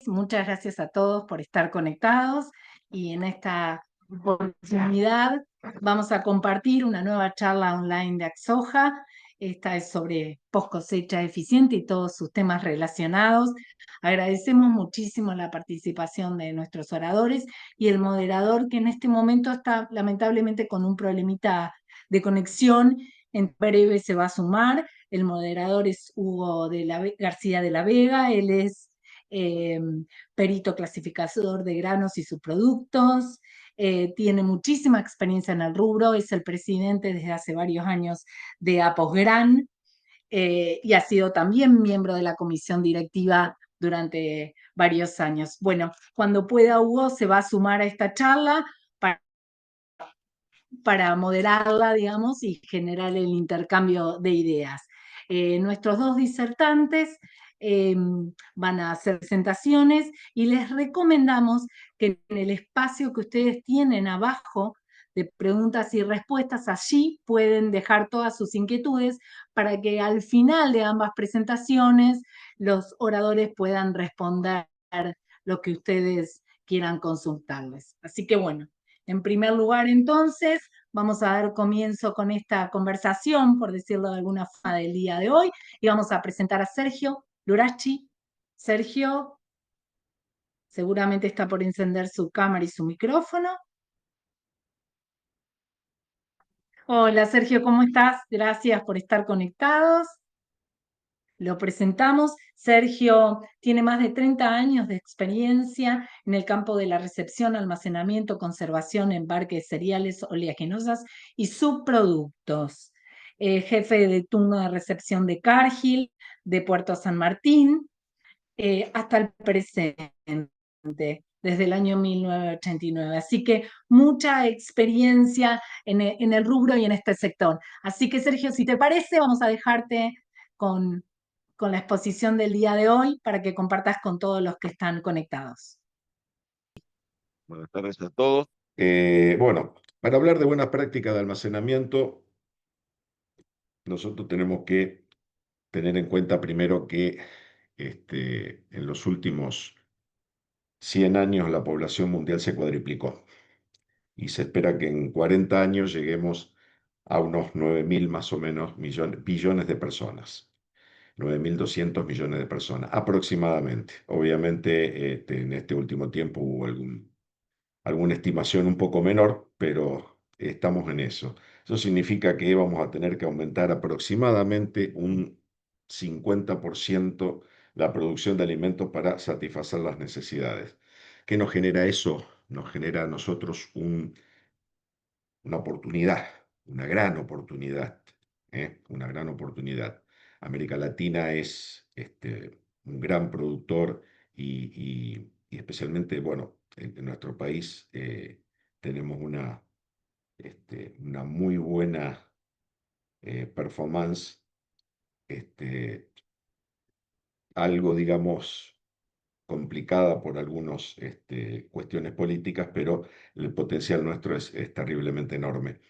Muchas gracias a todos por estar conectados y en esta oportunidad vamos a compartir una nueva charla online de Axoja. Esta es sobre post cosecha eficiente y todos sus temas relacionados. Agradecemos muchísimo la participación de nuestros oradores y el moderador, que en este momento está lamentablemente con un problemita de conexión. En breve se va a sumar. El moderador es Hugo García de la Vega. Él es eh, perito clasificador de granos y subproductos, tiene muchísima experiencia en el rubro, es el presidente desde hace varios años de Aposgran, y ha sido también miembro de la comisión directiva durante varios años. Bueno, cuando pueda Hugo se va a sumar a esta charla para moderarla, digamos, y generar el intercambio de ideas. Nuestros dos disertantes van a hacer presentaciones y les recomendamos que en el espacio que ustedes tienen abajo de preguntas y respuestas, allí pueden dejar todas sus inquietudes para que al final de ambas presentaciones los oradores puedan responder lo que ustedes quieran consultarles. Así que bueno, en primer lugar, entonces, vamos a dar comienzo con esta conversación, por decirlo de alguna forma, del día de hoy, y vamos a presentar a Sergio Lurachi. Sergio seguramente está por encender su cámara y su micrófono. Hola Sergio, ¿cómo estás? Gracias por estar conectados. Lo presentamos. Sergio tiene más de 30 años de experiencia en el campo de la recepción, almacenamiento, conservación, embarque de cereales, oleaginosas y subproductos. Jefe de turno de recepción de Cargill, de Puerto San Martín, hasta el presente, desde el año 1989. Así que mucha experiencia en el rubro y en este sector. Así que Sergio, si te parece, vamos a dejarte con la exposición del día de hoy para que compartas con todos los que están conectados. Buenas tardes a todos. Bueno, para hablar de buenas prácticas de almacenamiento, nosotros tenemos que tener en cuenta primero que en los últimos 100 años la población mundial se cuadriplicó y se espera que en 40 años lleguemos a unos 9.000 más o menos billones de personas. 9.200 millones de personas aproximadamente. Obviamente, en este último tiempo hubo alguna estimación un poco menor, pero estamos en eso. Eso significa que vamos a tener que aumentar aproximadamente un 50% la producción de alimentos para satisfacer las necesidades. ¿Qué nos genera eso? Nos genera a nosotros una oportunidad, una gran oportunidad, una gran oportunidad. América Latina es un gran productor y especialmente, bueno, en nuestro país tenemos una muy buena performance, este, algo, digamos, complicada por algunas cuestiones políticas, pero el potencial nuestro es terriblemente enorme.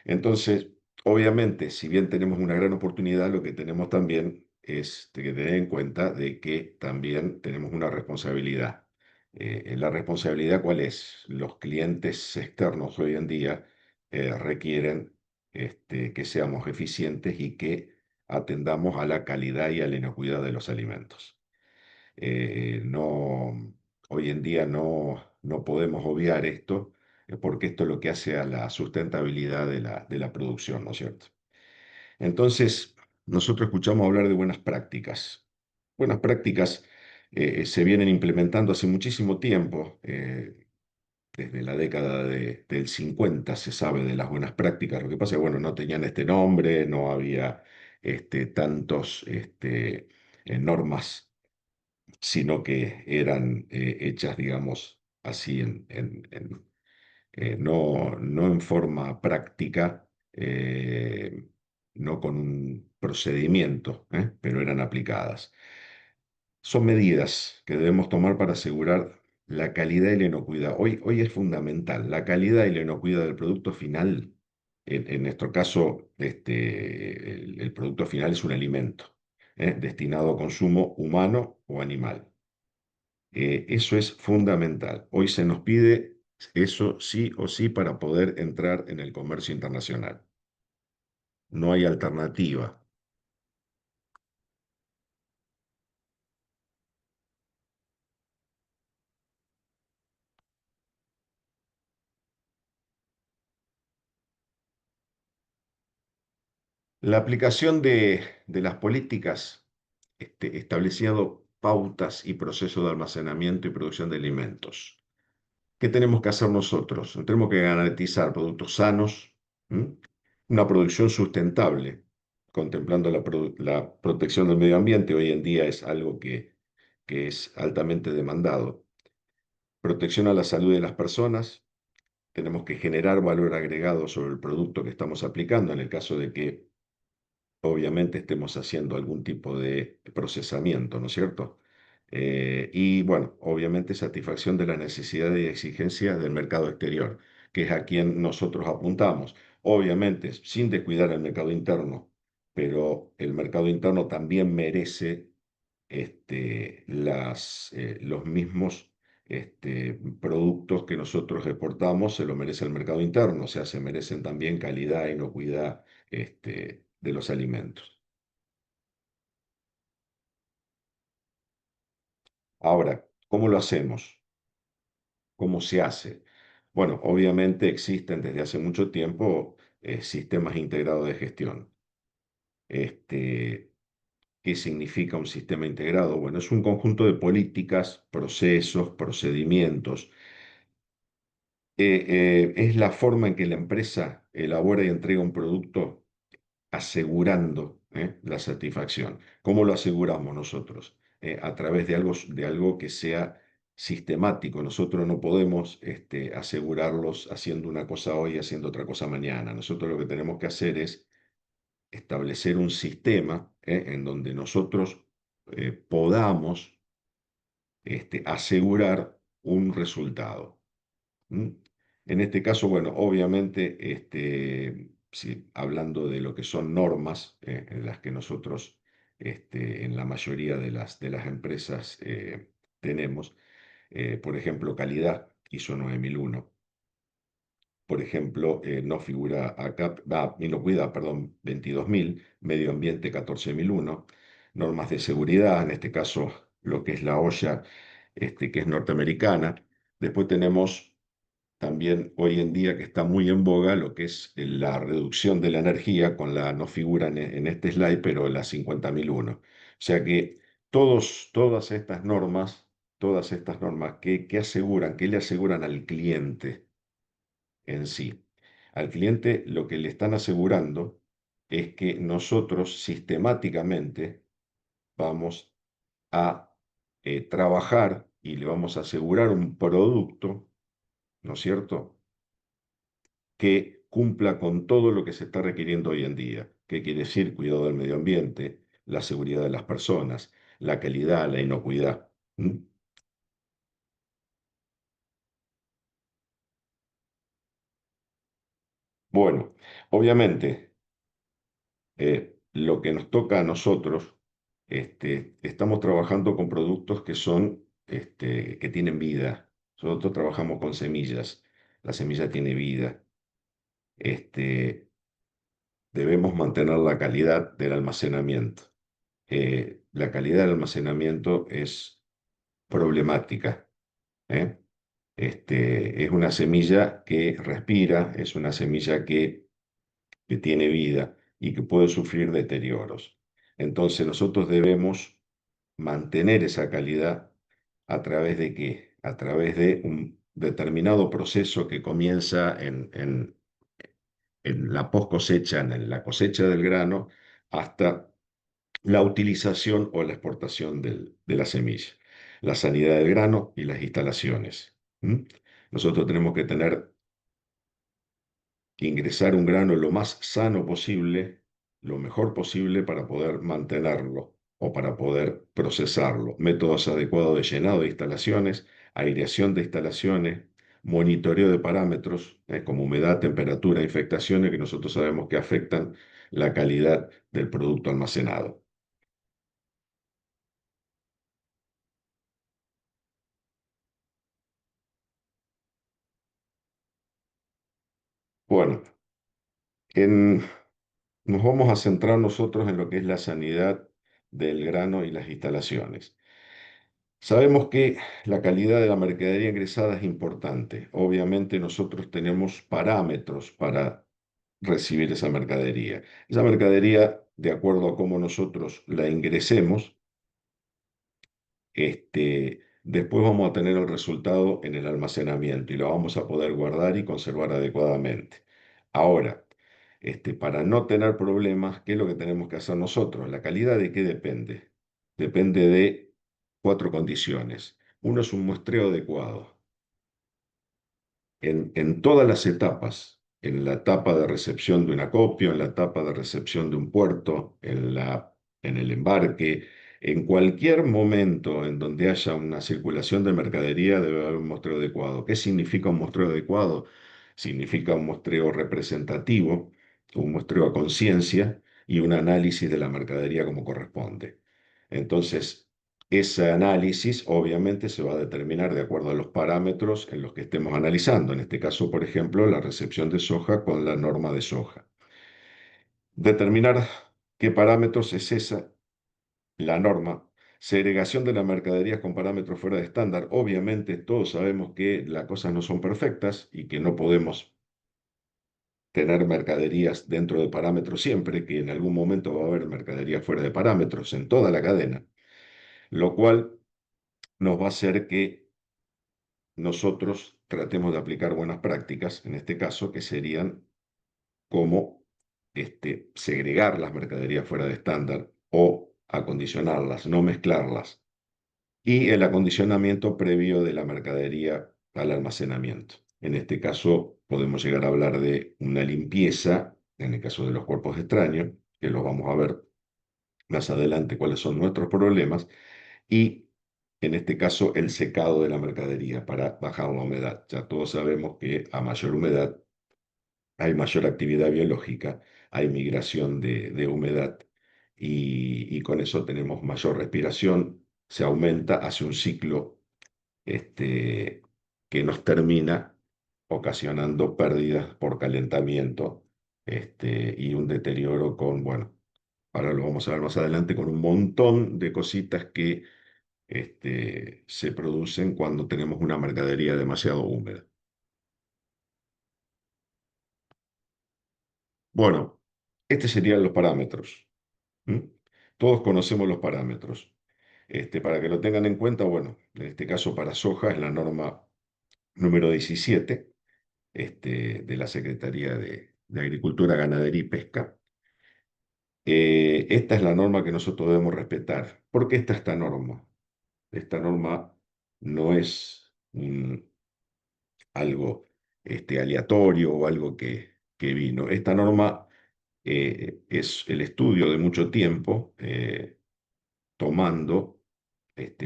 Entonces, obviamente, si bien tenemos una gran oportunidad, lo que tenemos también es que tener en cuenta de que también tenemos una responsabilidad. ¿La responsabilidad cuál es? Los clientes externos hoy en día requieren que seamos eficientes y que atendamos a la calidad y a la inocuidad de los alimentos. No, hoy en día no podemos obviar esto, porque esto es lo que hace a la sustentabilidad de la producción, ¿no es cierto? Entonces, nosotros escuchamos hablar de buenas prácticas. Buenas prácticas se vienen implementando hace muchísimo tiempo. Desde la década del 50 se sabe de las buenas prácticas. Lo que pasa es que, bueno, no tenían este nombre, no había tantos normas, sino que eran hechas, digamos, así no en forma práctica, no con un procedimiento, pero eran aplicadas. Son medidas que debemos tomar para asegurar la calidad y la inocuidad. Hoy es fundamental la calidad y la inocuidad del producto final. En nuestro caso, el producto final es un alimento, destinado a consumo humano o animal. Eso es fundamental. Hoy se nos pide eso sí o sí para poder entrar en el comercio internacional. No hay alternativa. La aplicación de las políticas estableciendo pautas y procesos de almacenamiento y producción de alimentos. ¿Qué tenemos que hacer nosotros? Tenemos que garantizar productos sanos, ¿m? Una producción sustentable, contemplando la protección del medio ambiente. Hoy en día es algo que es altamente demandado. Protección a la salud de las personas. Tenemos que generar valor agregado sobre el producto que estamos aplicando en el caso de que obviamente estemos haciendo algún tipo de procesamiento, ¿no es cierto? Y bueno, obviamente satisfacción de las necesidades y exigencias del mercado exterior, que es a quien nosotros apuntamos. Obviamente, sin descuidar el mercado interno, pero el mercado interno también merece los mismos productos que nosotros exportamos, se lo merece el mercado interno, o sea, se merecen también calidad, inocuidad de los alimentos. Ahora, ¿cómo lo hacemos? ¿Cómo se hace? Bueno, obviamente existen desde hace mucho tiempo sistemas integrados de gestión. Este, ¿Qué significa un sistema integrado? Bueno, es un conjunto de políticas, procesos, procedimientos. Es la forma en que la empresa elabora y entrega un producto asegurando la satisfacción. ¿Cómo lo aseguramos nosotros? A través de algo que sea sistemático. Nosotros no podemos asegurarlos haciendo una cosa hoy y haciendo otra cosa mañana. Nosotros lo que tenemos que hacer es establecer un sistema en donde nosotros podamos asegurar un resultado. ¿Mm? En este caso, bueno, obviamente, hablando de lo que son normas en las que nosotros, en la mayoría de las empresas tenemos, por ejemplo, calidad, ISO 9001. Por ejemplo, no figura acá, inocuidad, perdón, 22.000, medio ambiente 14.001, normas de seguridad, en este caso lo que es la OSHA, que es norteamericana. Después tenemos también hoy en día que está muy en boga lo que es la reducción de la energía, no figura en este slide, pero la 50.001. O sea que todas estas normas que aseguran, que le aseguran al cliente en sí. Al cliente lo que le están asegurando es que nosotros sistemáticamente vamos a trabajar y le vamos a asegurar un producto, ¿no es cierto?, que cumpla con todo lo que se está requiriendo hoy en día. ¿Qué quiere decir? Cuidado del medio ambiente, la seguridad de las personas, la calidad, la inocuidad. ¿Mm? Bueno, obviamente, lo que nos toca a nosotros, estamos trabajando con productos que son, que tienen vida. Nosotros trabajamos con semillas. La semilla tiene vida. Este, Debemos mantener la calidad del almacenamiento. La calidad del almacenamiento es problemática. ¿Eh? Es una semilla que respira, es una semilla que tiene vida y que puede sufrir deterioros. Entonces nosotros debemos mantener esa calidad a través de qué? A través de un determinado proceso que comienza en la post cosecha, en la cosecha del grano, hasta la utilización o la exportación de la semilla, la sanidad del grano y las instalaciones. ¿Mm? Nosotros tenemos que ingresar un grano lo más sano posible, lo mejor posible para poder mantenerlo o para poder procesarlo. Métodos adecuados de llenado de instalaciones, aireación de instalaciones, monitoreo de parámetros como humedad, temperatura, infectaciones que nosotros sabemos que afectan la calidad del producto almacenado. Bueno, nos vamos a centrar nosotros en lo que es la sanidad del grano y las instalaciones. Sabemos que la calidad de la mercadería ingresada es importante. Obviamente nosotros tenemos parámetros para recibir esa mercadería. Esa mercadería, de acuerdo a cómo nosotros la ingresemos, después vamos a tener el resultado en el almacenamiento y lo vamos a poder guardar y conservar adecuadamente. Ahora, para no tener problemas, ¿qué es lo que tenemos que hacer nosotros? ¿La calidad de qué depende? Depende de cuatro condiciones. Uno es un muestreo adecuado en todas las etapas, en la etapa de recepción de un acopio, en la etapa de recepción de un puerto, en el embarque, en cualquier momento en donde haya una circulación de mercadería debe haber un muestreo adecuado. ¿Qué significa un muestreo adecuado? Significa un muestreo representativo, un muestreo a conciencia y un análisis de la mercadería como corresponde. Entonces, ese análisis obviamente se va a determinar de acuerdo a los parámetros en los que estemos analizando. En este caso, por ejemplo, la recepción de soja con la norma de soja. Determinar qué parámetros es esa, la norma. Segregación de las mercaderías con parámetros fuera de estándar. Obviamente todos sabemos que las cosas no son perfectas y que no podemos tener mercaderías dentro de parámetros siempre, que en algún momento va a haber mercadería fuera de parámetros en toda la cadena, lo cual nos va a hacer que nosotros tratemos de aplicar buenas prácticas, en este caso, que serían como segregar las mercaderías fuera de estándar o acondicionarlas, no mezclarlas, y el acondicionamiento previo de la mercadería al almacenamiento. En este caso, podemos llegar a hablar de una limpieza, en el caso de los cuerpos extraños, que los vamos a ver más adelante cuáles son nuestros problemas, y en este caso el secado de la mercadería para bajar la humedad. Ya todos sabemos que a mayor humedad hay mayor actividad biológica, hay migración de humedad y con eso tenemos mayor respiración, se aumenta, hace un ciclo que nos termina ocasionando pérdidas por calentamiento y un deterioro con, bueno, ahora lo vamos a ver más adelante, con un montón de cositas que se producen cuando tenemos una mercadería demasiado húmeda. Bueno, estos serían los parámetros. ¿M? Todos conocemos los parámetros. Para que lo tengan en cuenta, bueno, en este caso para soja es la norma número 17 de la Secretaría de Agricultura, Ganadería y Pesca. Esta es la norma que nosotros debemos respetar. ¿Por qué está esta norma? Esta norma no es algo aleatorio o algo que vino. Esta norma es el estudio de mucho tiempo tomando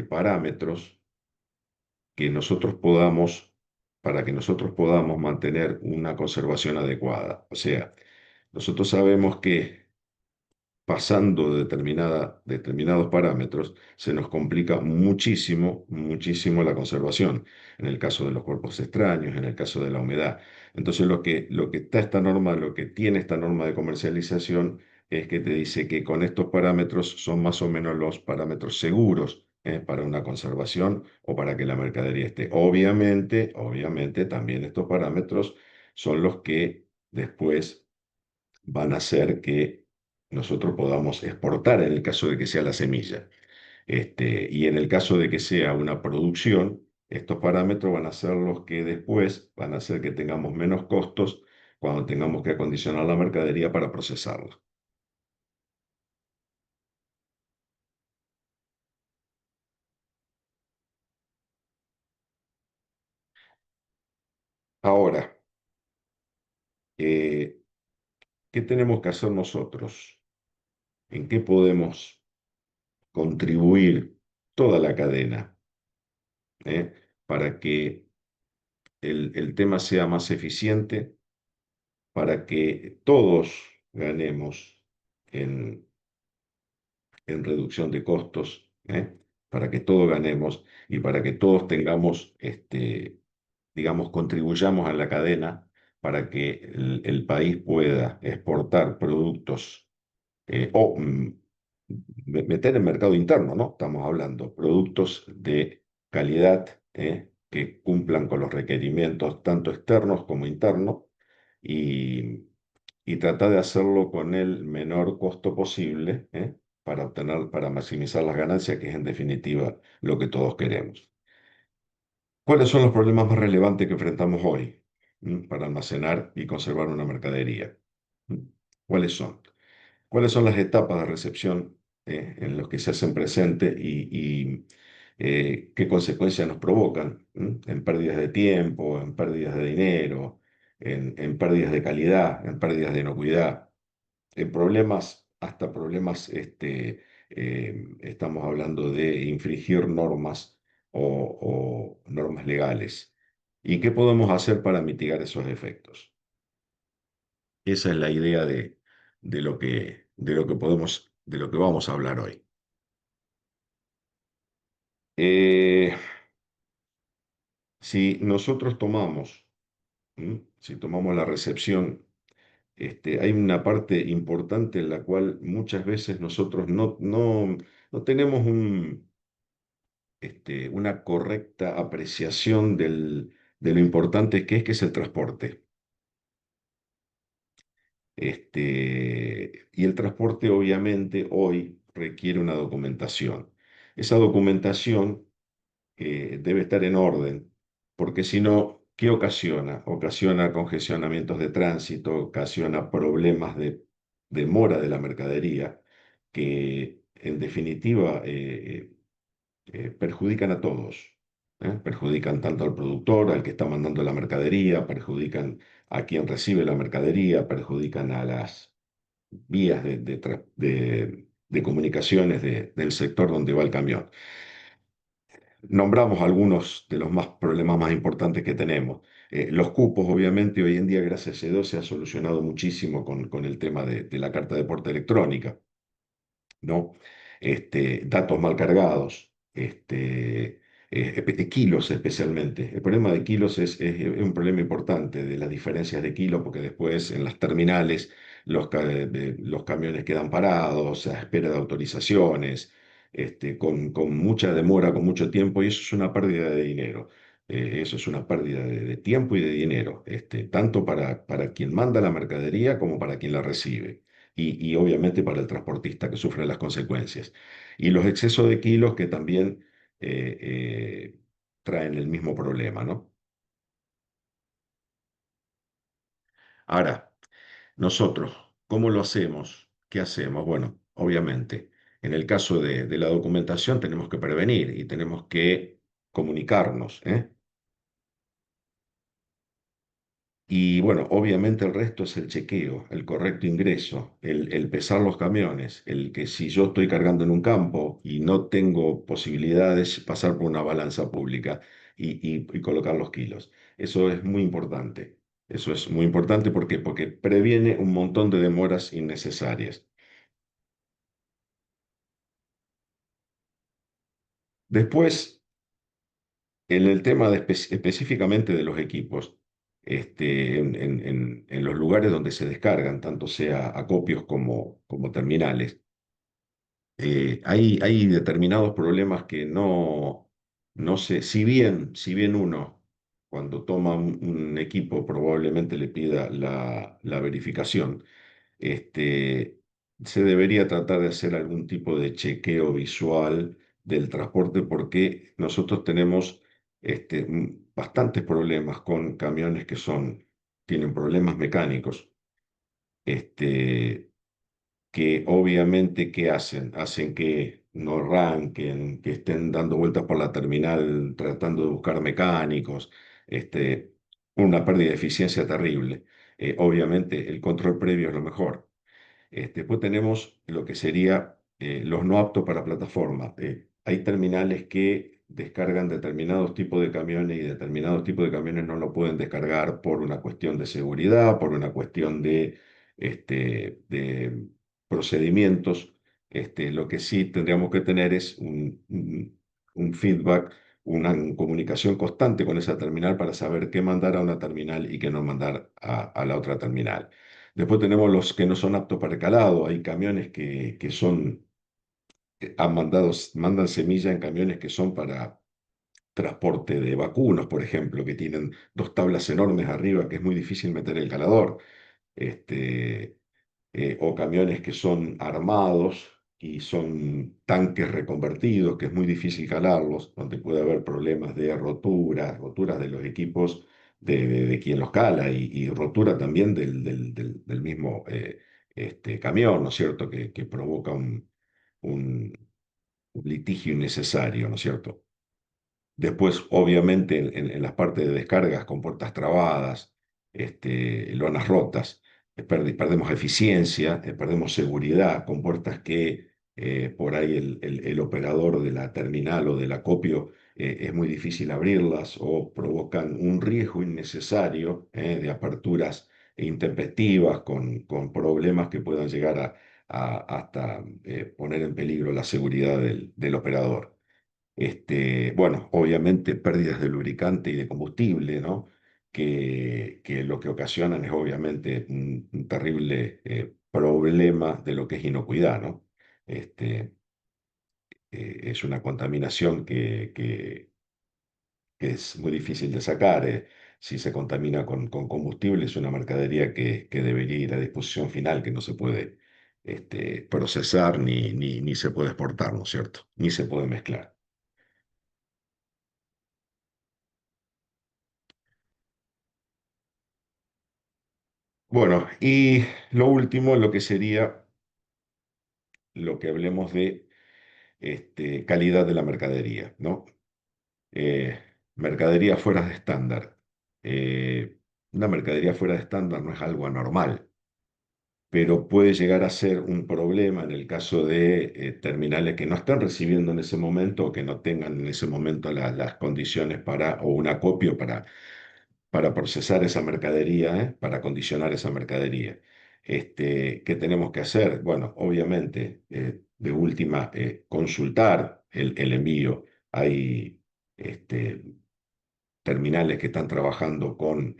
parámetros que nosotros podamos, para que nosotros podamos mantener una conservación adecuada. O sea, nosotros sabemos que pasando de determinados parámetros, se nos complica muchísimo, muchísimo la conservación, en el caso de los cuerpos extraños, en el caso de la humedad. Entonces, lo que está esta norma, lo que tiene esta norma de comercialización, es que te dice que con estos parámetros son más o menos los parámetros seguros, para una conservación o para que la mercadería esté. Obviamente, también estos parámetros son los que después van a hacer que nosotros podamos exportar en el caso de que sea la semilla. Y en el caso de que sea una producción, estos parámetros van a ser los que después van a hacer que tengamos menos costos cuando tengamos que acondicionar la mercadería para procesarla. Ahora, eh, ¿qué tenemos que hacer nosotros? ¿En qué podemos contribuir toda la cadena, para que el tema sea más eficiente, para que todos ganemos en, en reducción de costos, para que todos ganemos y para que todos tengamos, digamos, contribuyamos a la cadena para que el país pueda exportar productos o meter en mercado interno, ¿no? Estamos hablando productos de calidad que cumplan con los requerimientos tanto externos como internos y, y tratar de hacerlo con el menor costo posible para obtener, para maximizar las ganancias, que es en definitiva lo que todos queremos. ¿Cuáles son los problemas más relevantes que enfrentamos hoy para almacenar y conservar una mercadería? ¿Mm? ¿Cuáles son? ¿Cuáles son las etapas de recepción en las que se hacen presente y qué consecuencias nos provocan en pérdidas de tiempo, en pérdidas de dinero, en pérdidas de calidad, en pérdidas de inocuidad, en problemas, hasta problemas, estamos hablando de infringir normas o normas legales? ¿Y qué podemos hacer para mitigar esos efectos? Esa es la idea de lo que vamos a hablar hoy. Eh, si nosotros tomamos, si tomamos la recepción, hay una parte importante en la cual muchas veces nosotros no tenemos una correcta apreciación de lo importante que es el transporte. Y el transporte obviamente hoy requiere una documentación. Esa documentación debe estar en orden, porque si no, ¿qué ocasiona? Ocasiona congestionamientos de tránsito, ocasiona problemas de demora de la mercadería, que en definitiva perjudican a todos. Perjudican tanto al productor, al que está mandando la mercadería, perjudican a quien recibe la mercadería, perjudican a las vías de comunicaciones del sector donde va el camión. Nombramos algunos de los problemas más importantes que tenemos. Los cupos, obviamente, hoy en día, gracias a Dios, se ha solucionado muchísimo con el tema de la carta de porte electrónica, ¿no? Datos mal cargados, kilos especialmente. El problema de kilos es un problema importante de las diferencias de kilos, porque después en las terminales los camiones quedan parados a espera de autorizaciones, con mucha demora, con mucho tiempo, y eso es una pérdida de dinero. Eso es una pérdida de tiempo y de dinero, tanto para quien manda la mercadería como para quien la recibe y obviamente para el transportista que sufre las consecuencias. Y los excesos de kilos que también eh, eh, traen el mismo problema, ¿no? Ahora, nosotros, ¿cómo lo hacemos? ¿Qué hacemos? Bueno, obviamente, en el caso de la documentación tenemos que prevenir y tenemos que comunicarnos, ¿eh? Y bueno, obviamente el resto es el chequeo, el correcto ingreso, el pesar los camiones, el que si yo estoy cargando en un campo y no tengo posibilidades, pasar por una balanza pública y colocar los kilos. Eso es muy importante. Eso es muy importante porque previene un montón de demoras innecesarias. Después, en el tema específicamente de los equipos, en los lugares donde se descargan, tanto sea acopios como terminales, hay determinados problemas que no sé, si bien uno cuando toma un equipo probablemente le pida la verificación, este, se debería tratar de hacer algún tipo de chequeo visual del transporte porque nosotros tenemos bastantes problemas con camiones tienen problemas mecánicos. Este, que obviamente, ¿qué hacen? Hacen que no arranquen, que estén dando vueltas por la terminal tratando de buscar mecánicos, este, una pérdida de eficiencia terrible. Obviamente, el control previo es lo mejor. Después tenemos lo que sería los no aptos para plataforma. Hay terminales que descargan determinados tipos de camiones y determinados tipos de camiones no lo pueden descargar por una cuestión de seguridad, por una cuestión de procedimientos. Lo que sí tendríamos que tener es un feedback una comunicación constante con esa terminal para saber qué mandar a una terminal y qué no mandar a la otra terminal. Después tenemos los que no son aptos para el calado. Hay camiones que son, mandan semilla en camiones que son para transporte de vacunos, por ejemplo, que tienen dos tablas enormes arriba que es muy difícil meter el calador. Este, o camiones que son armados y son tanques reconvertidos, que es muy difícil calarlos, donde puede haber problemas de roturas de los equipos de quien los cala y rotura también del mismo camión, ¿no es cierto?, que provoca un litigio innecesario, ¿no es cierto? Después, obviamente, en las partes de descargas con puertas trabadas, lonas rotas, perdemos eficiencia, perdemos seguridad con puertas que por ahí el operador de la terminal o del acopio es muy difícil abrirlas o provocan un riesgo innecesario de aperturas intempestivas con problemas que puedan llegar hasta poner en peligro la seguridad del operador. Bueno, obviamente pérdidas de lubricante y de combustible, ¿no? Que lo que ocasionan es obviamente un terrible problema de lo que es inocuidad, ¿no? Este, es una contaminación que es muy difícil de sacar. Si se contamina con combustible, es una mercadería que debería ir a disposición final, que no se puede procesar ni se puede exportar, ¿no es cierto? Ni se puede mezclar. Bueno, y lo último, lo que sería lo que hablemos de calidad de la mercadería, ¿no? Eh, Mercadería fuera de estándar. Eh, una mercadería fuera de estándar no es algo anormal, pero puede llegar a ser un problema en el caso de terminales que no están recibiendo en ese momento o que no tengan en ese momento las condiciones para, o un acopio para procesar esa mercadería, para condicionar esa mercadería. ¿Qué tenemos que hacer? Bueno, obviamente, de última, consultar el envío. Hay terminales que están trabajando con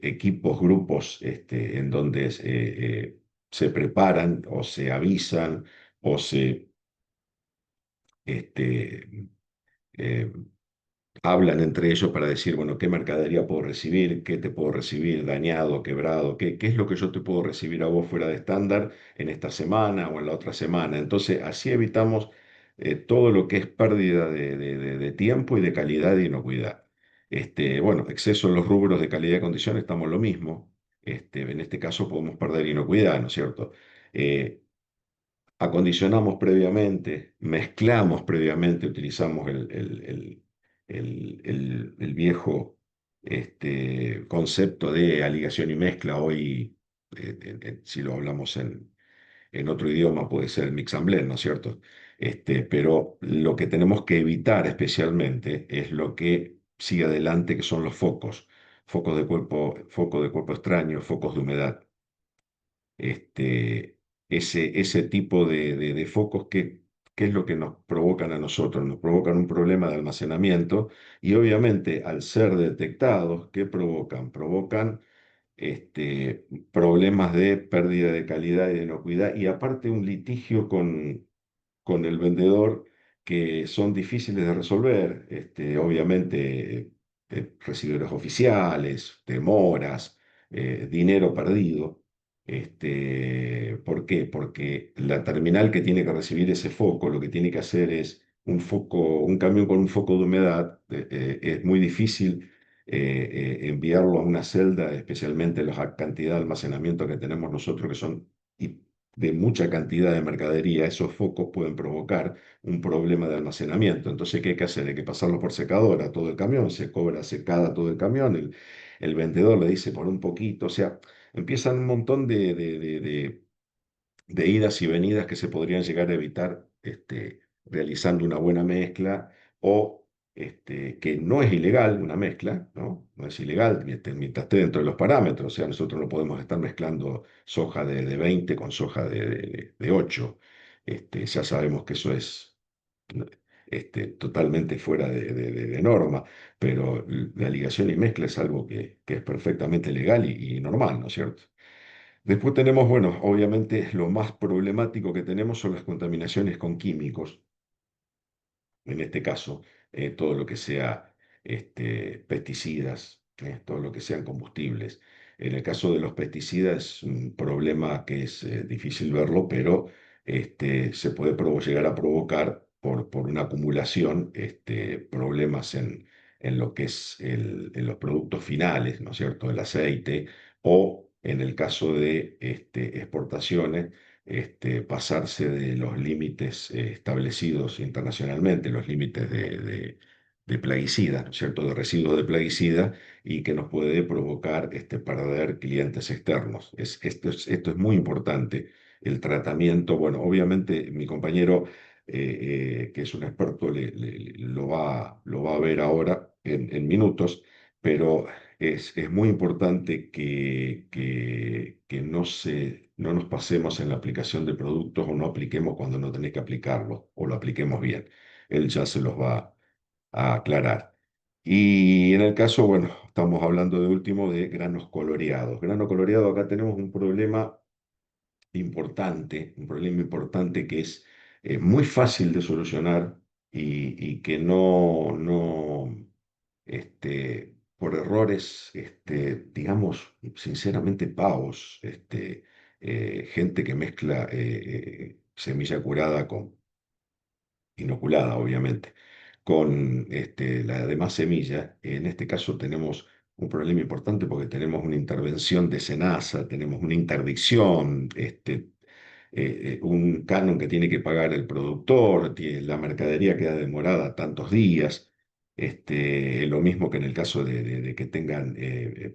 equipos, grupos, en donde se preparan o se avisan o se este, eh, hablan entre ellos para decir, bueno, qué mercadería puedo recibir, qué te puedo recibir dañado, quebrado, qué es lo que yo te puedo recibir a vos fuera de estándar en esta semana o en la otra semana. Entonces, así evitamos todo lo que es pérdida de tiempo y de calidad y inocuidad. Bueno, exceso en los rubros de calidad y condición estamos lo mismo. En este caso podemos perder inocuidad, ¿no es cierto? Eh, Acondicionamos previamente, mezclamos previamente, utilizamos el viejo concepto de aligación y mezcla. Hoy, si lo hablamos en otro idioma, puede ser mix and blend, ¿no es cierto? Pero lo que tenemos que evitar especialmente es lo que sigue adelante, que son los focos, foco de cuerpo extraño, focos de humedad. este, ese tipo de focos que es lo que nos provocan a nosotros, nos provocan un problema de almacenamiento y obviamente al ser detectados, ¿qué provocan? Provocan problemas de pérdida de calidad y de inocuidad y aparte un litigio con el vendedor que son difíciles de resolver. Obviamente, recibidores oficiales, demoras, dinero perdido. ¿Por qué? Porque la terminal que tiene que recibir ese foco, lo que tiene que hacer es un foco, un camión con un foco de humedad, es muy difícil enviarlo a una celda, especialmente la cantidad de almacenamiento que tenemos nosotros, que son y de mucha cantidad de mercadería, esos focos pueden provocar un problema de almacenamiento. Entonces, ¿qué hay que hacer? Hay que pasarlo por secadora a todo el camión, se cobra secada todo el camión, el vendedor le dice por un poquito, o sea, empiezan un montón de idas y venidas que se podrían llegar a evitar realizando una buena mezcla o que no es ilegal una mezcla, ¿no? No es ilegal mientras esté dentro de los parámetros, o sea, nosotros no podemos estar mezclando soja de 20 con soja de 8. Ya sabemos que eso totalmente fuera de norma, pero la ligación y mezcla es algo que es perfectamente legal y normal, ¿no es cierto? Después tenemos, bueno, obviamente lo más problemático que tenemos son las contaminaciones con químicos, en este caso, todo lo que sea pesticidas, todo lo que sean combustibles. En el caso de los pesticidas es un problema que es difícil verlo, pero se puede llegar a provocar por una acumulación problemas en lo que es en los productos finales, ¿no es cierto?, el aceite, o en el caso de exportaciones pasarse de los límites establecidos internacionalmente, los límites de plaguicida, ¿no es cierto?, de residuos de plaguicida, y que nos puede provocar perder clientes externos. Esto es muy importante. El tratamiento, bueno, obviamente mi compañero, que es un experto, lo va a ver ahora en minutos, pero es muy importante que no nos pasemos en la aplicación de productos o no apliquemos cuando no tenés que aplicarlo o lo apliquemos bien. Él ya se los va a aclarar. Y en el caso, bueno, estamos hablando de último de granos coloreados. Grano coloreado, acá tenemos un problema importante que es muy fácil de solucionar y que por errores, digamos, sinceramente pavos, gente que mezcla semilla curada con inoculada, obviamente, con la demás semilla. En este caso tenemos un problema importante porque tenemos una intervención de SENASA, tenemos una interdicción, un canon que tiene que pagar el productor, la mercadería queda demorada tantos días. Lo mismo que en el caso de que tengan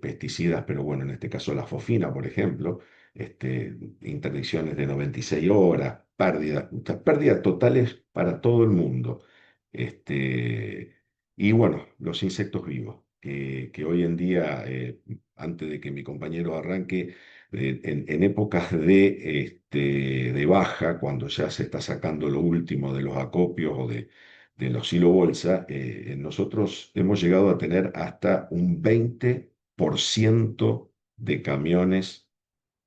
pesticidas, pero bueno, en este caso la fosfina, por ejemplo, interdicciones de 96 horas, pérdidas totales para todo el mundo. Este, y bueno, los insectos vivos, que hoy en día, antes de que mi compañero arranque, en épocas de baja, cuando ya se está sacando lo último de los acopios o de los silo bolsa, nosotros hemos llegado a tener hasta un 20% de camiones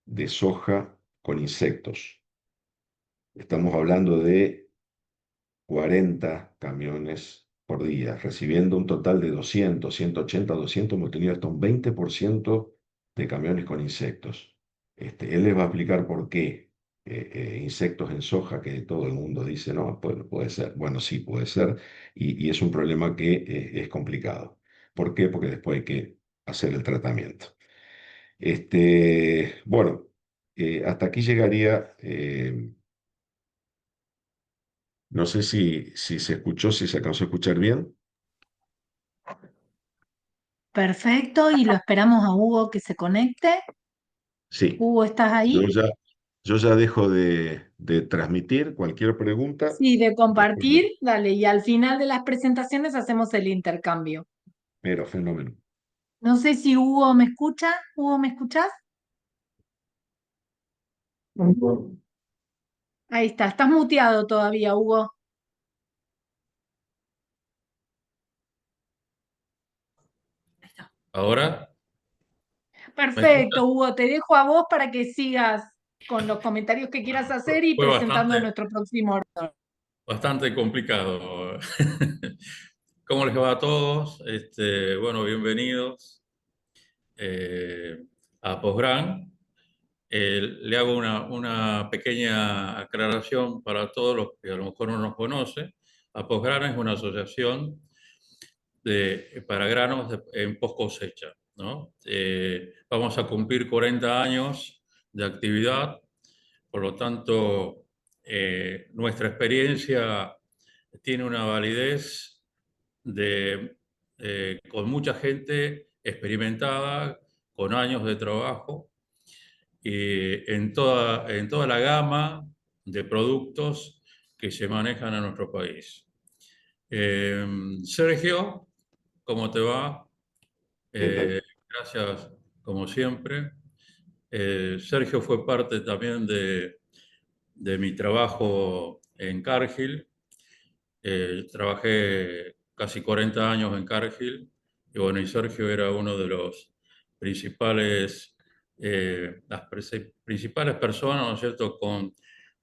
de soja con insectos. Estamos hablando de 40 camiones por día, recibiendo un total de 200, 180, 200. Hemos tenido hasta un 20% de camiones con insectos. Él les va a explicar por qué insectos en soja, que todo el mundo dice, no, puede ser. Bueno, sí, puede ser, y es un problema que es complicado. ¿Por qué? Porque después hay que hacer el tratamiento. Bueno, hasta aquí llegaría. No sé si se escuchó, si se alcanzó a escuchar bien. Perfecto, y lo esperamos a Hugo que se conecte. Sí, Hugo, ¿estás yo ahí? ya, yo ya dejo de transmitir cualquier pregunta. Sí, de Después, compartir, dale, y al final de las presentaciones hacemos el intercambio. pero fenómeno. No sé si Hugo me escucha. Hugo, ¿me escuchás? Ahí está, estás muteado todavía, Hugo. Ahora, ¿me escuchas? Perfecto, Hugo, te dejo a vos para que sigas con los comentarios que quieras hacer y Fue presentando a nuestro próximo. bastante complicado. ¿Cómo les va a todos? Bueno, bienvenidos eh, a Posgrán. Le hago una pequeña aclaración para todos los que a lo mejor no nos conocen. A Posgrán es una asociación para granos en post cosecha, ¿no? Vamos a cumplir 40 años de actividad. Por lo tanto, nuestra experiencia tiene una validez con mucha gente experimentada, con años de trabajo, en toda la gama de productos que se manejan en nuestro país. Sergio, ¿cómo te va? ¿Qué tal? Gracias, como siempre. Sergio fue parte también de mi trabajo en Cargill Trabajé casi 40 años en Cargill y bueno, y Sergio era uno de los principales, principales personas, ¿no es cierto?, con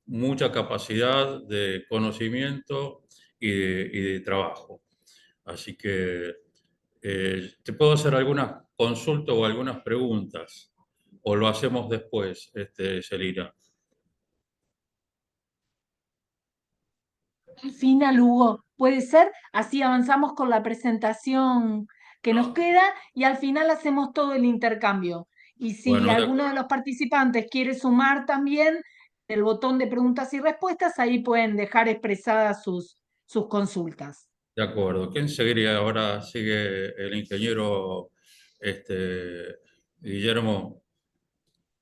mucha capacidad de conocimiento y de trabajo. Así que te puedo hacer algunas consultas o algunas preguntas, o lo hacemos después, Celina. Al final, Hugo, puede ser, así avanzamos con la presentación que nos queda y al final hacemos todo el intercambio. Y si Bueno, alguno de los participantes quiere sumar también el botón de preguntas y respuestas, ahí pueden dejar expresadas sus consultas. de acuerdo. ¿Quién seguiría? Ahora sigue el ingeniero Guillermo.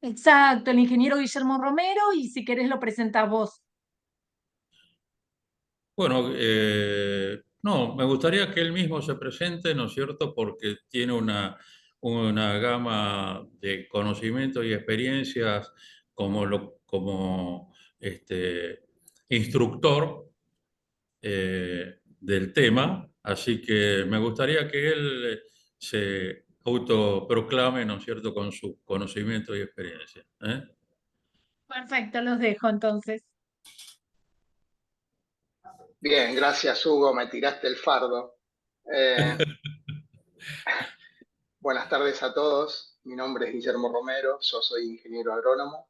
Exacto, el ingeniero Guillermo Romero, y si querés lo presentás vos. Bueno, no, me gustaría que él mismo se presente, ¿no es cierto? Porque tiene una gama de conocimientos y experiencias como instructor del tema, así que me gustaría que él se autoproclame, ¿no es cierto?, con su conocimiento y experiencia. ¿Eh? Perfecto, los dejo entonces. Bien, gracias Hugo, me tiraste el fardo. Buenas tardes a todos, mi nombre es Guillermo Romero, yo soy ingeniero agrónomo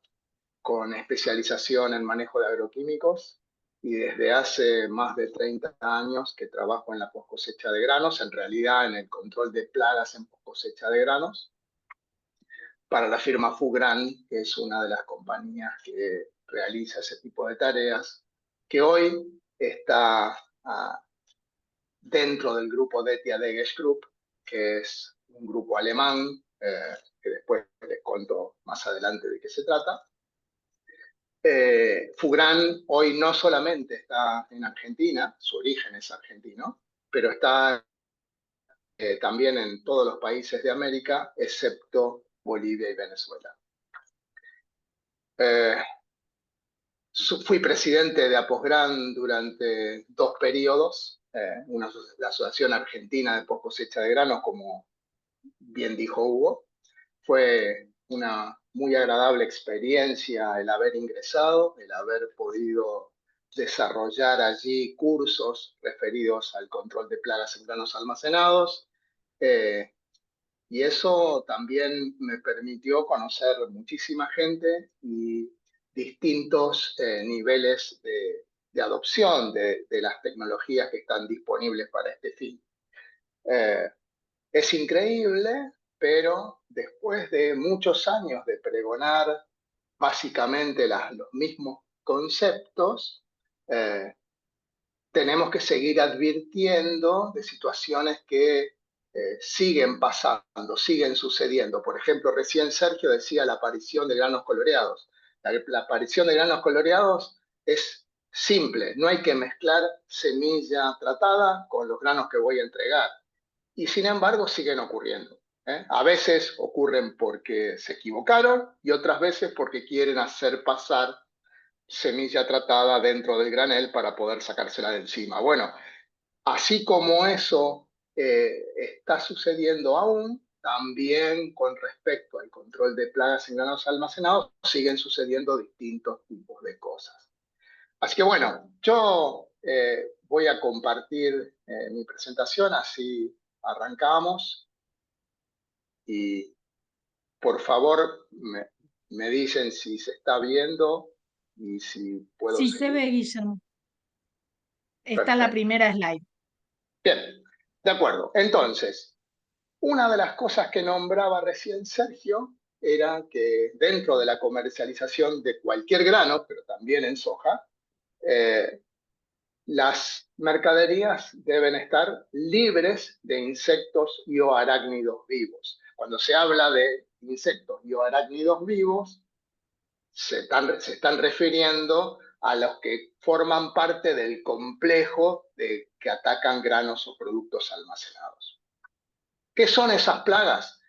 con especialización en manejo de agroquímicos y desde hace más de 30 años que trabajo en la poscosecha de granos, en realidad en el control de plagas en poscosecha de granos, para la firma Fugran, que es una de las compañías que realiza ese tipo de tareas, que hoy está dentro del grupo DETIA Deges Group, que es un grupo alemán, que después les cuento más adelante de qué se trata. Fugran hoy no solamente está en Argentina, su origen es argentino, pero está también en todos los países de América, excepto Bolivia y Venezuela. Fui presidente de Aposgran durante 2 periodos, la Asociación Argentina de Poscosecha de Granos, como bien dijo Hugo. Fue una muy agradable experiencia el haber ingresado, el haber podido desarrollar allí cursos referidos al control de plagas en granos almacenados. Y eso también me permitió conocer muchísima gente y distintos niveles de adopción de las tecnologías que están disponibles para este fin. Es increíble, pero después de muchos años de pregonar básicamente los mismos conceptos, tenemos que seguir advirtiendo de situaciones que siguen pasando, siguen sucediendo. Por ejemplo, recién Sergio decía la aparición de granos coloreados. La aparición de granos coloreados es simple, no hay que mezclar semilla tratada con los granos que voy a entregar. Y sin embargo siguen ocurriendo. A veces ocurren porque se equivocaron y otras veces porque quieren hacer pasar semilla tratada dentro del granel para poder sacársela de encima. Bueno, así como eso está sucediendo aún, también con respecto al control de plagas en granos almacenados, siguen sucediendo distintos tipos de cosas. Así que bueno, yo voy a compartir mi presentación, así arrancamos. Y por favor me dicen si se está viendo y si puedo Sí, se seguir. ve, Guillermo. Está la Perfecto. primera slide. Bien, de acuerdo. Entonces, una de las cosas que nombraba recién Sergio era que dentro de la comercialización de cualquier grano, pero también en soja, las mercaderías deben estar libres de insectos y o arácnidos vivos. Cuando se habla de insectos y o arácnidos vivos, se están refiriendo a los que forman parte del complejo que atacan granos o productos almacenados. ¿Qué son esas plagas?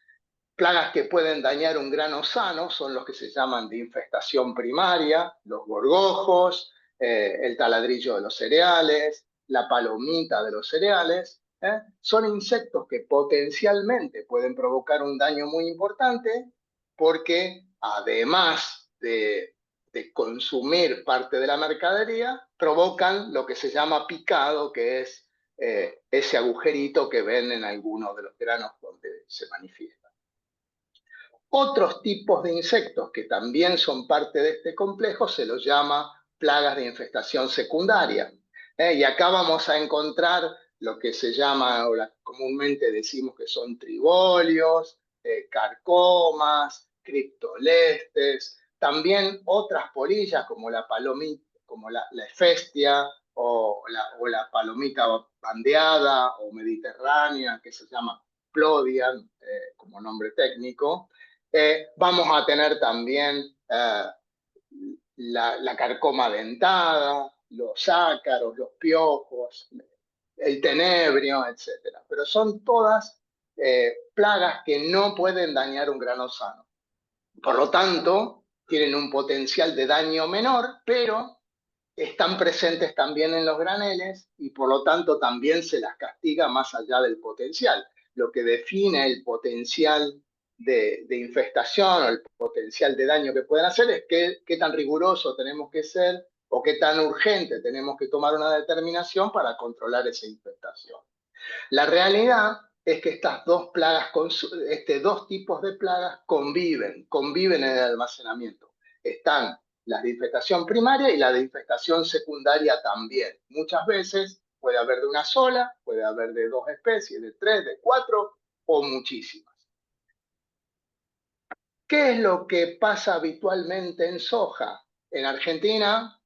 Plagas que pueden dañar un grano sano son los que se llaman de infestación primaria, los gorgojos, el taladrillo de los cereales, la palomita de los cereales, son insectos que potencialmente pueden provocar un daño muy importante porque además de consumir parte de la mercadería, provocan lo que se llama picado, que es ese agujerito que ven en algunos de los granos donde se manifiesta. Otros tipos de insectos que también son parte de este complejo se los llama plagas de infestación secundaria. Y acá vamos a encontrar lo que se llama, o comúnmente decimos que son tribolios, carcomas, criptolestes, también otras polillas como la palomita, como la hefestia o la palomita bandeada o mediterránea, que se llama Plodian como nombre técnico. Vamos a tener también la carcoma dentada, los ácaros, los piojos, el tenebrio, etc. Pero son todas plagas que no pueden dañar un grano sano. Por lo tanto, tienen un potencial de daño menor, pero están presentes también en los graneles y por lo tanto también se las castiga más allá del potencial. Lo que define el potencial de infestación o el potencial de daño que pueden hacer es qué tan riguroso tenemos que ser o qué tan urgente tenemos que tomar una determinación para controlar esa infestación. La realidad es que estas dos plagas, dos tipos de plagas conviven en el almacenamiento. Están las de infestación primaria y la de infestación secundaria también. Muchas veces puede haber de una sola, puede haber de 2 especies, de 3, de 4 o muchísimas. ¿Qué es lo que pasa habitualmente en soja? En Argentina,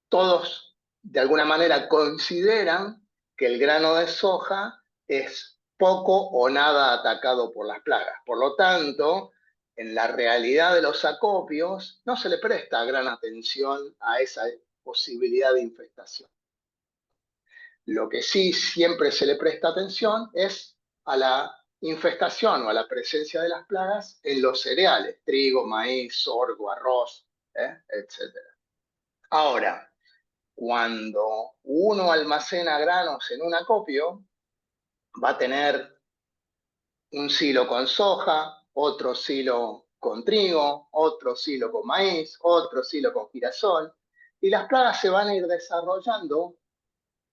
todos de alguna manera consideran que el grano de soja es poco o nada atacado por las plagas. Por lo tanto, en la realidad de los acopios no se le presta gran atención a esa posibilidad de infestación. Lo que sí siempre se le presta atención es a la infestación o a la presencia de las plagas en los cereales, trigo, maíz, sorgo, arroz, etc. Ahora, cuando uno almacena granos en un acopio, va a tener un silo con soja, otro silo con trigo, otro silo con maíz, otro silo con girasol, y las plagas se van a ir desarrollando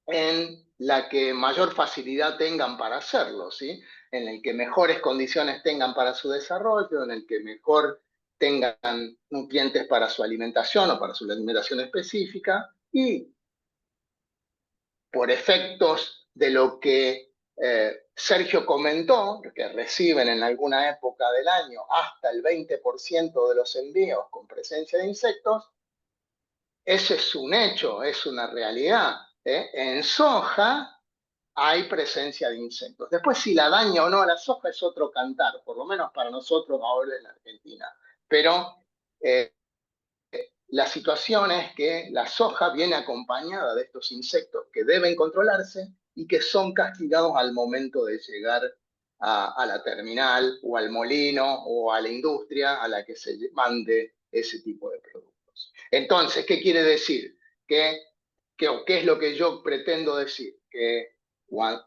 en la que mayor facilidad tengan para hacerlo, ¿sí? En el que mejores condiciones tengan para su desarrollo, en el que mejor tengan nutrientes para su alimentación o para su alimentación específica, y por efectos de lo que Sergio comentó, que reciben en alguna época del año hasta el 20% de los envíos con presencia de insectos, ese es un hecho, es una realidad. En soja hay presencia de insectos. Después, si la daña o no a la soja es otro cantar, por lo menos para nosotros ahora en Argentina. Pero la situación es que la soja viene acompañada de estos insectos que deben controlarse y que son castigados al momento de llegar a la terminal o al molino o a la industria a la que se mande ese tipo de productos. Entonces, ¿qué quiere decir? ¿Qué es lo que yo pretendo decir? Que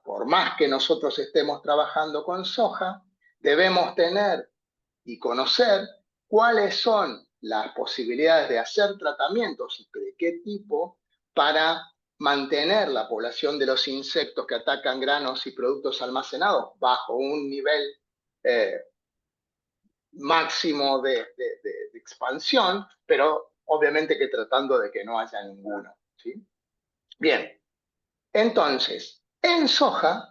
por más que nosotros estemos trabajando con soja, debemos tener y conocer cuáles son las posibilidades de hacer tratamientos y de qué tipo para mantener la población de los insectos que atacan granos y productos almacenados bajo un nivel máximo de expansión, pero obviamente que tratando de que no haya ninguno, ¿sí? Bien, entonces, en soja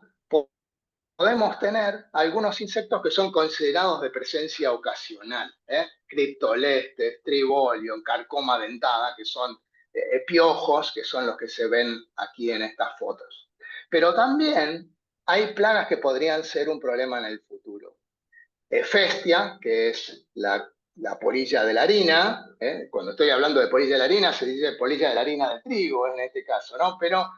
podemos tener algunos insectos que son considerados de presencia ocasional, criptolestes, tribolio, carcoma dentada, que son piojos, que son los que se ven aquí en estas fotos. Pero también hay plagas que podrían ser un problema en el futuro. Hefestia, que es la polilla de la harina, cuando estoy hablando de polilla de la harina, se dice polilla de la harina de trigo en este caso, ¿no? Pero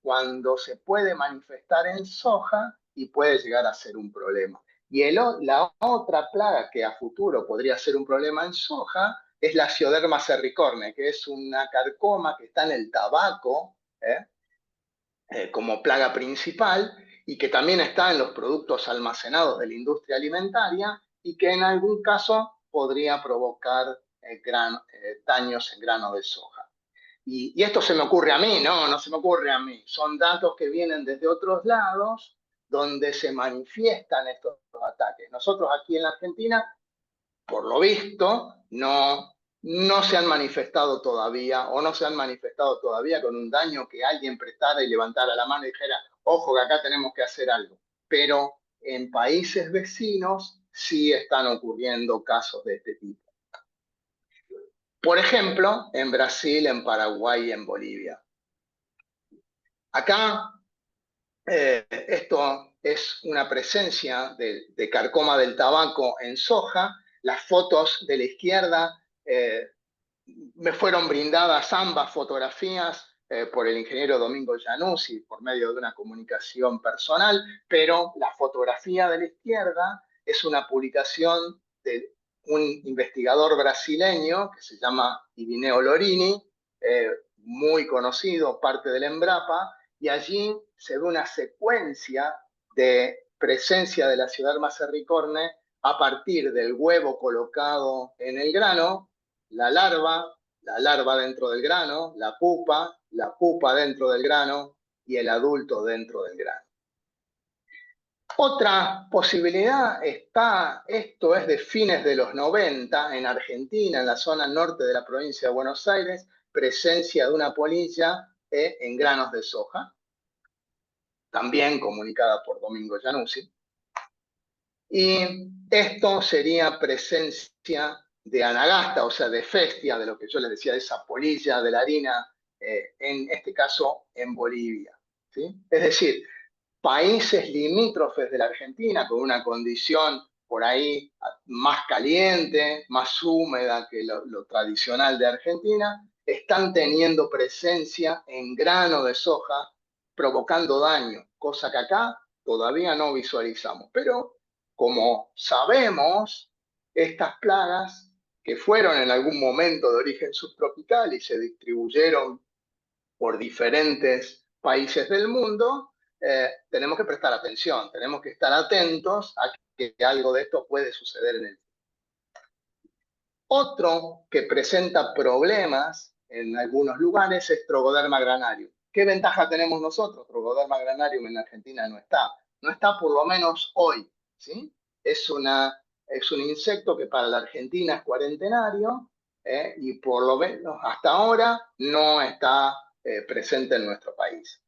cuando se puede manifestar en soja y puede llegar a ser un problema. Y la otra plaga que a futuro podría ser un problema en soja es la Scioderma cerricorne, que es una carcoma que está en el tabaco, como plaga principal, y que también está en los productos almacenados de la industria alimentaria, y que en algún caso podría provocar daños en grano de soja. Y esto se me ocurre a mí, no se me ocurre a mí. Son datos que vienen desde otros lados donde se manifiestan estos ataques. Nosotros aquí en la Argentina, por lo visto, no se han manifestado todavía, o no se han manifestado todavía con un daño que alguien prestara y levantara la mano y dijera, ojo, que acá tenemos que hacer algo. Pero en países vecinos sí están ocurriendo casos de este tipo. Por ejemplo, en Brasil, en Paraguay y en Bolivia. Acá, esto es una presencia de carcoma del tabaco en soja. Las fotos de la izquierda me fueron brindadas ambas fotografías por el ingeniero Domingo Januzzi por medio de una comunicación personal, pero la fotografía de la izquierda es una publicación de un investigador brasileño que se llama Irineo Lorini, muy conocido, parte del Embrapa, y allí se ve una secuencia de presencia de la Scioderma cerricorne a partir del huevo colocado en el grano, la larva dentro del grano, la pupa dentro del grano y el adulto dentro del grano. Otra posibilidad está, esto es de fines de los 90, en Argentina, en la zona norte de la provincia de Buenos Aires, presencia de una polilla en granos de soja, también comunicada por Domingo Januzzi. Y esto sería presencia de anagasta, o sea, de festia, de lo que yo les decía, de esa polilla de la harina, en este caso en Bolivia, ¿sí? Es decir, países limítrofes de la Argentina con una condición por ahí más caliente, más húmeda que lo tradicional de Argentina, están teniendo presencia en grano de soja, provocando daño, cosa que acá todavía no visualizamos. Pero como sabemos, estas plagas que fueron en algún momento de origen subtropical y se distribuyeron por diferentes países del mundo, tenemos que prestar atención, tenemos que estar atentos a que algo de esto puede suceder en el futuro. Otro que presenta problemas en algunos lugares es Trogoderma granarium. ¿Qué ventaja tenemos nosotros? Trogoderma granarium en Argentina no está. No está por lo menos hoy, ¿sí? Es un insecto que para la Argentina es cuarentenario, y por lo menos hasta ahora no está presente en nuestro país.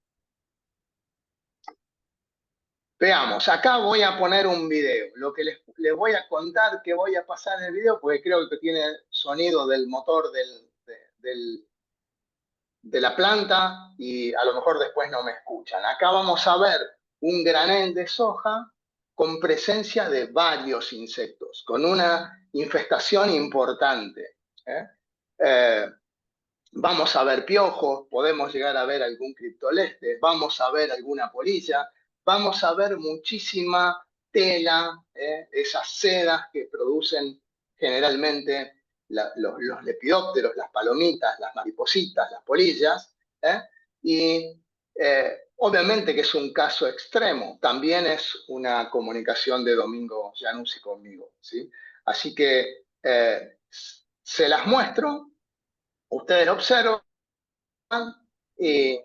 Veamos, acá voy a poner un video. Lo que les voy a contar que voy a pasar en el video, porque creo que tiene sonido del motor de la planta y a lo mejor después no me escuchan. Acá vamos a ver un granel de soja con presencia de varios insectos, con una infestación importante. Vamos a ver piojos, podemos llegar a ver algún criptoleste, vamos a ver alguna polilla, vamos a ver muchísima tela, esas sedas que producen generalmente los lepidópteros, las palomitas, las maripositas, las polillas, y obviamente que es un caso extremo, también es una comunicación de Domingo Januzzi conmigo, ¿sí? Así que se las muestro, ustedes lo observan y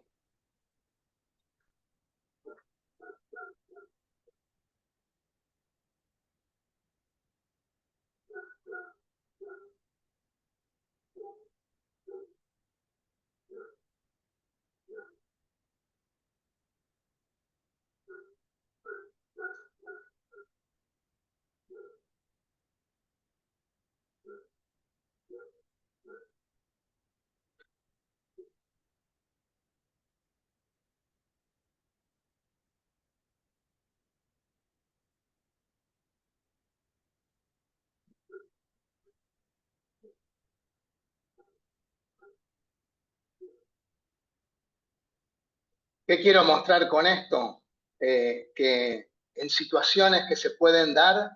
¿qué quiero mostrar con esto? Que en situaciones que se pueden dar,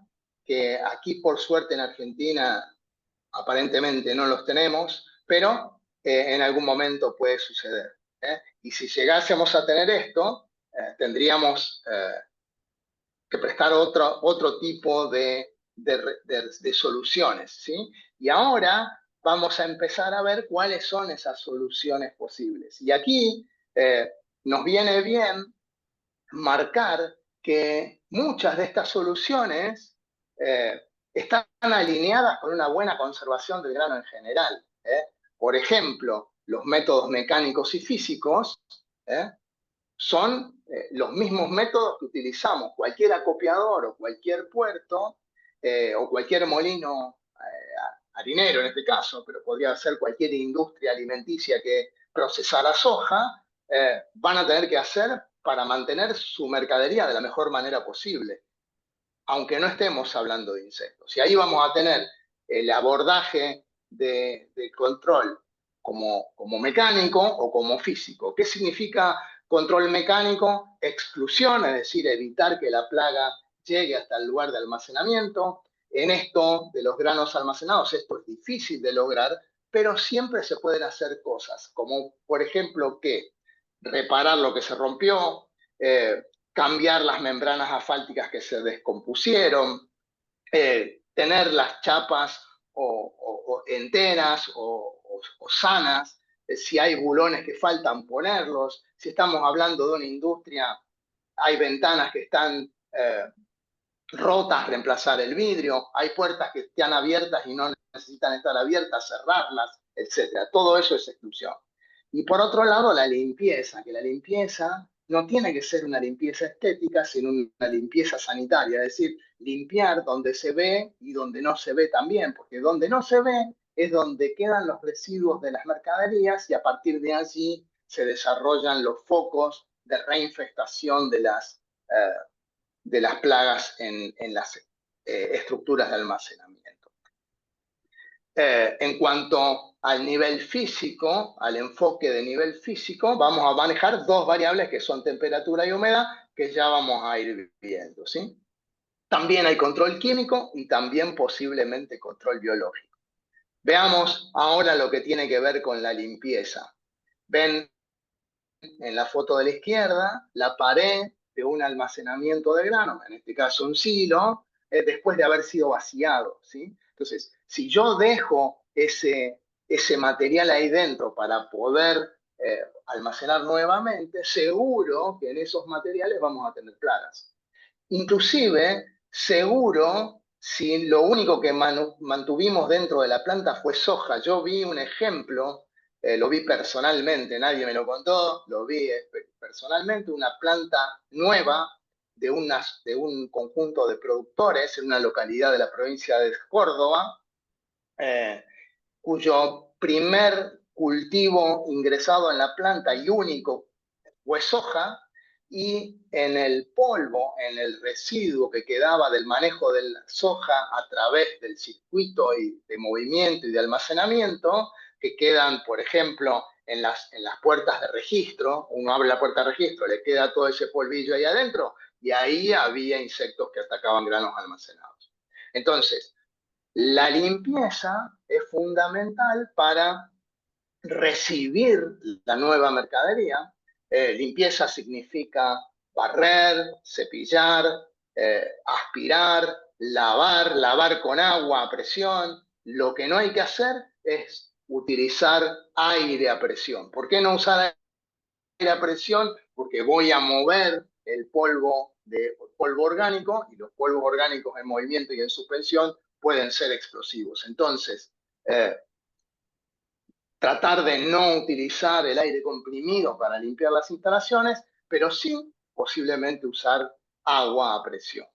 que aquí por suerte en Argentina aparentemente no los tenemos, pero en algún momento puede suceder. Y si llegásemos a tener esto, tendríamos que prestar otro tipo de soluciones, ¿sí? Y ahora vamos a empezar a ver cuáles son esas soluciones posibles. Y aquí nos viene bien marcar que muchas de estas soluciones están alineadas con una buena conservación del grano en general. Por ejemplo, los métodos mecánicos y físicos son los mismos métodos que utilizamos cualquier acopiador o cualquier puerto o cualquier molino harinero en este caso, pero podría ser cualquier industria alimenticia que procesara soja, van a tener que hacer para mantener su mercadería de la mejor manera posible, aunque no estemos hablando de insectos. Y ahí vamos a tener el abordaje de control como mecánico o como físico. ¿Qué significa control mecánico? Exclusión, es decir, evitar que la plaga llegue hasta el lugar de almacenamiento. En esto de los granos almacenados, esto es difícil de lograr, pero siempre se pueden hacer cosas, como por ejemplo que reparar lo que se rompió, cambiar las membranas asfálticas que se descompusieron, tener las chapas o enteras o sanas, si hay bulones que faltan ponerlos, si estamos hablando de una industria, hay ventanas que están rotas, reemplazar el vidrio, hay puertas que están abiertas y no necesitan estar abiertas, cerrarlas, etc. Todo eso es exclusión. Y por otro lado, la limpieza, que la limpieza no tiene que ser una limpieza estética, sino una limpieza sanitaria, es decir, limpiar donde se ve y donde no se ve también, porque donde no se ve es donde quedan los residuos de las mercaderías y a partir de allí se desarrollan los focos de reinfestación de las plagas en las estructuras de almacenamiento. En cuanto al nivel físico, al enfoque de nivel físico, vamos a manejar dos variables que son temperatura y humedad, que ya vamos a ir viendo, ¿sí? También hay control químico y también posiblemente control biológico. Veamos ahora lo que tiene que ver con la limpieza. Ven en la foto de la izquierda la pared de un almacenamiento de grano, en este caso un silo, después de haber sido vaciado, ¿sí? Entonces, si yo dejo ese material ahí dentro para poder almacenar nuevamente, seguro que en esos materiales vamos a tener plagas. Inclusive, seguro, si lo único que mantuvimos dentro de la planta fue soja. Yo vi un ejemplo, lo vi personalmente, nadie me lo contó, lo vi personalmente, una planta nueva de un conjunto de productores en una localidad de la provincia de Córdoba, cuyo primer cultivo ingresado en la planta y único fue soja, y en el polvo, en el residuo que quedaba del manejo de la soja a través del circuito de movimiento y de almacenamiento, que quedan, por ejemplo, en las puertas de registro, uno abre la puerta de registro, le queda todo ese polvillo ahí adentro, y ahí había insectos que atacaban granos almacenados. Entonces, la limpieza es fundamental para recibir la nueva mercadería. Limpieza significa barrer, cepillar, aspirar, lavar con agua a presión. Lo que no hay que hacer es utilizar aire a presión. ¿Por qué no usar aire a presión? Porque voy a mover el polvo orgánico, y los polvos orgánicos en movimiento y en suspensión pueden ser explosivos. Entonces, tratar de no utilizar el aire comprimido para limpiar las instalaciones, pero sí posiblemente usar agua a presión.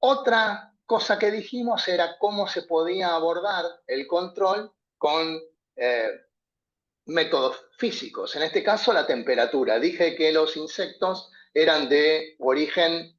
Otra cosa que dijimos era cómo se podía abordar el control con métodos físicos. En este caso, la temperatura. Dije que los insectos eran de origen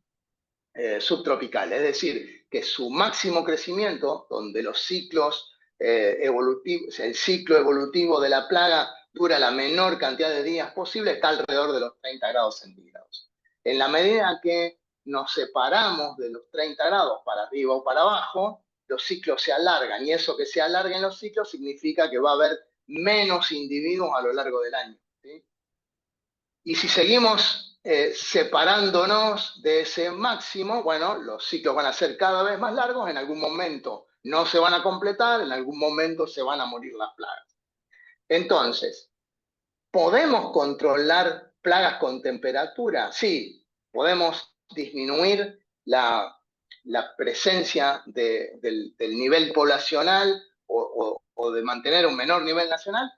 subtropical, es decir, que su máximo crecimiento, donde los ciclos evolutivos, el ciclo evolutivo de la plaga dura la menor cantidad de días posible, está alrededor de los 30 grados centígrados. En la medida que nos separamos de los 30 grados para arriba o para abajo, los ciclos se alargan, y eso que se alarguen los ciclos significa que va a haber menos individuos a lo largo del año, ¿sí? Y si seguimos separándonos de ese máximo, bueno, los ciclos van a ser cada vez más largos, en algún momento no se van a completar, en algún momento se van a morir las plagas. Entonces, ¿podemos controlar plagas con temperatura? Sí, podemos disminuir la presencia del nivel poblacional o de mantener un menor nivel nacional,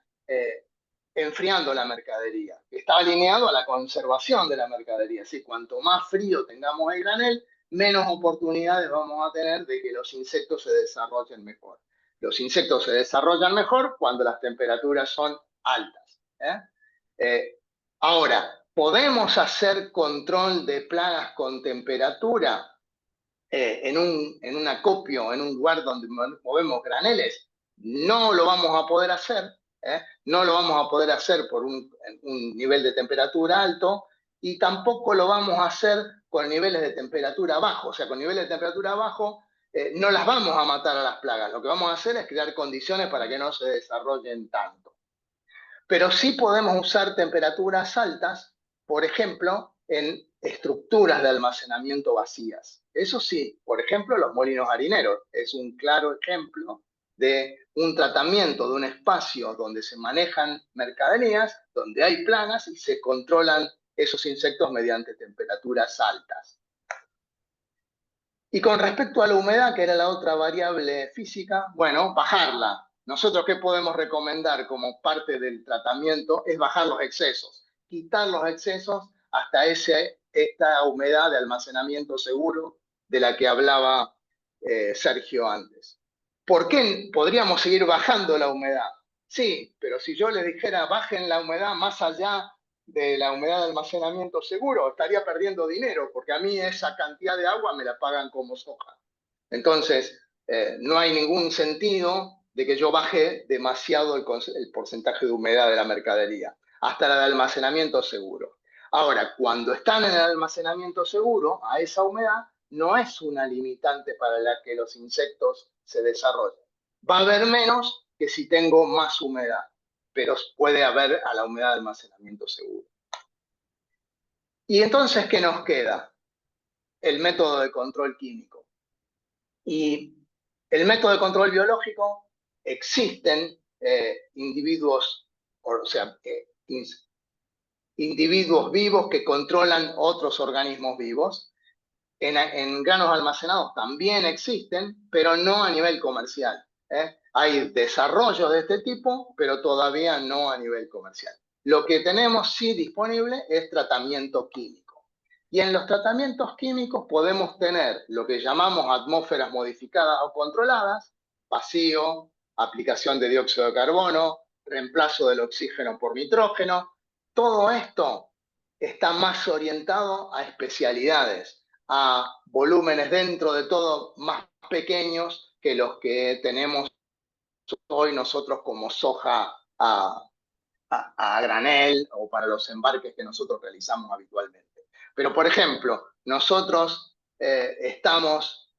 enfriando la mercadería. Está alineado a la conservación de la mercadería. ¿Sí? Cuanto más frío tengamos el granel, menos oportunidades vamos a tener de que los insectos se desarrollen mejor. Los insectos se desarrollan mejor cuando las temperaturas son altas. Ahora, ¿podemos hacer control de plagas con temperatura en un acopio, en un lugar donde movemos graneles? No lo vamos a poder hacer. No lo vamos a poder hacer por un nivel de temperatura alto, y tampoco lo vamos a hacer con niveles de temperatura bajo. O sea, con niveles de temperatura bajo no las vamos a matar a las plagas. Lo que vamos a hacer es crear condiciones para que no se desarrollen tanto. Pero sí podemos usar temperaturas altas, por ejemplo, en estructuras de almacenamiento vacías. Eso sí, por ejemplo, los molinos harineros es un claro ejemplo de un tratamiento de un espacio donde se manejan mercaderías, donde hay plagas y se controlan esos insectos mediante temperaturas altas. Y con respecto a la humedad, que era la otra variable física, bueno, bajarla. Nosotros, ¿qué podemos recomendar como parte del tratamiento? Es bajar los excesos, quitar los excesos hasta esta humedad de almacenamiento seguro de la que hablaba Sergio antes. ¿Por qué podríamos seguir bajando la humedad? Sí, pero si yo les dijera bajen la humedad más allá de la humedad de almacenamiento seguro, estaría perdiendo dinero, porque a mí esa cantidad de agua me la pagan como soja. Entonces, no hay ningún sentido de que yo baje demasiado el porcentaje de humedad de la mercadería, hasta la de almacenamiento seguro. Ahora, cuando están en el almacenamiento seguro, a esa humedad no es una limitante para la que los insectos se desarrollen. Va a haber menos que si tengo más humedad, pero puede haber a la humedad de almacenamiento seguro. Y entonces, ¿qué nos queda? El método de control químico. Y el método de control biológico, existen individuos, o sea, individuos vivos que controlan otros organismos vivos. En granos almacenados también existen, pero no a nivel comercial. Hay desarrollos de este tipo, pero todavía no a nivel comercial. Lo que tenemos sí disponible es tratamiento químico. Y en los tratamientos químicos podemos tener lo que llamamos atmósferas modificadas o controladas, vacío, aplicación de dióxido de carbono, reemplazo del oxígeno por nitrógeno. Todo esto está más orientado a especialidades, a volúmenes dentro de todo más pequeños que los que tenemos hoy nosotros como soja a granel o para los embarques que nosotros realizamos habitualmente. Pero, por ejemplo, nosotros estamos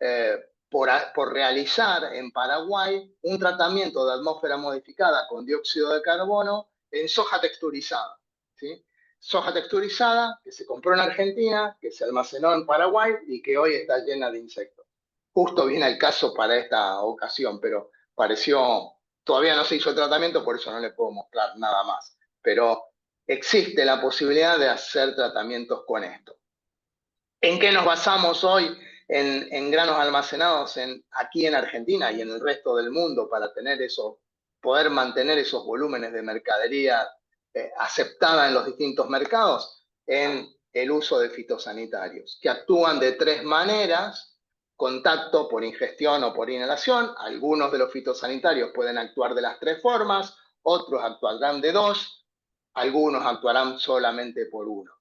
por realizar en Paraguay un tratamiento de atmósfera modificada con dióxido de carbono en soja texturizada, ¿sí? Soja texturizada que se compró en Argentina, que se almacenó en Paraguay y que hoy está llena de insectos. Justo viene el caso para esta ocasión, pero pareció, todavía no se hizo el tratamiento, por eso no le puedo mostrar nada más. Pero existe la posibilidad de hacer tratamientos con esto. ¿En qué nos basamos hoy en granos almacenados aquí en Argentina y en el resto del mundo para poder mantener esos volúmenes de mercadería aceptada en los distintos mercados? En el uso de fitosanitarios, que actúan de tres maneras: contacto, por ingestión o por inhalación. Algunos de los fitosanitarios pueden actuar de las tres formas, otros actuarán de dos, algunos actuarán solamente por uno.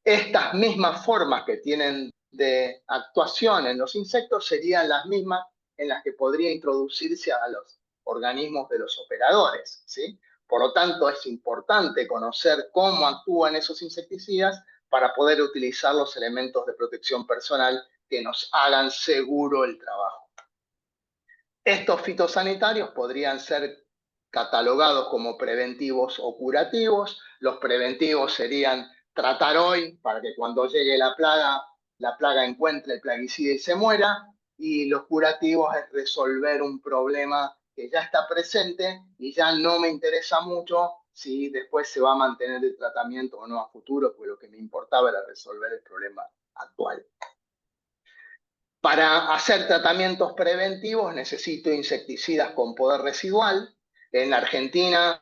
Estas mismas formas que tienen de actuación en los insectos serían las mismas en las que podría introducirse a los organismos de los operadores, ¿sí? Por lo tanto, es importante conocer cómo actúan esos insecticidas para poder utilizar los elementos de protección personal que nos hagan seguro el trabajo. Estos fitosanitarios podrían ser catalogados como preventivos o curativos. Los preventivos serían tratar hoy para que cuando llegue la plaga encuentre el plaguicida y se muera. Y los curativos es resolver un problema que ya está presente y ya no me interesa mucho si después se va a mantener el tratamiento o no a futuro, porque lo que me importaba era resolver el problema actual. Para hacer tratamientos preventivos necesito insecticidas con poder residual. En Argentina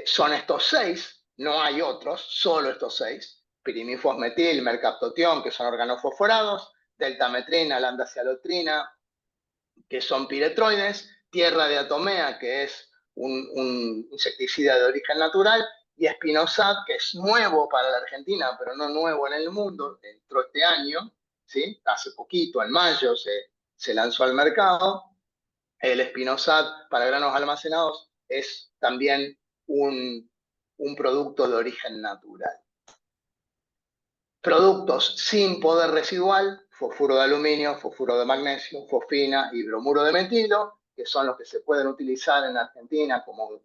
son estos 6, no hay otros, solo estos 6. Pirimifosmetil, mercaptotión, que son organofosforados, deltametrina, lambda-cialotrina, que son piretroides, tierra de atomea, que es un insecticida de origen natural, y espinosad, que es nuevo para la Argentina, pero no nuevo en el mundo, entró este año, ¿sí? Hace poquito, en mayo, se lanzó al mercado. El espinosad para granos almacenados es también un producto de origen natural. Productos sin poder residual, fosfuro de aluminio, fosfuro de magnesio, fosfina y bromuro de metilo, que son los que se pueden utilizar en Argentina como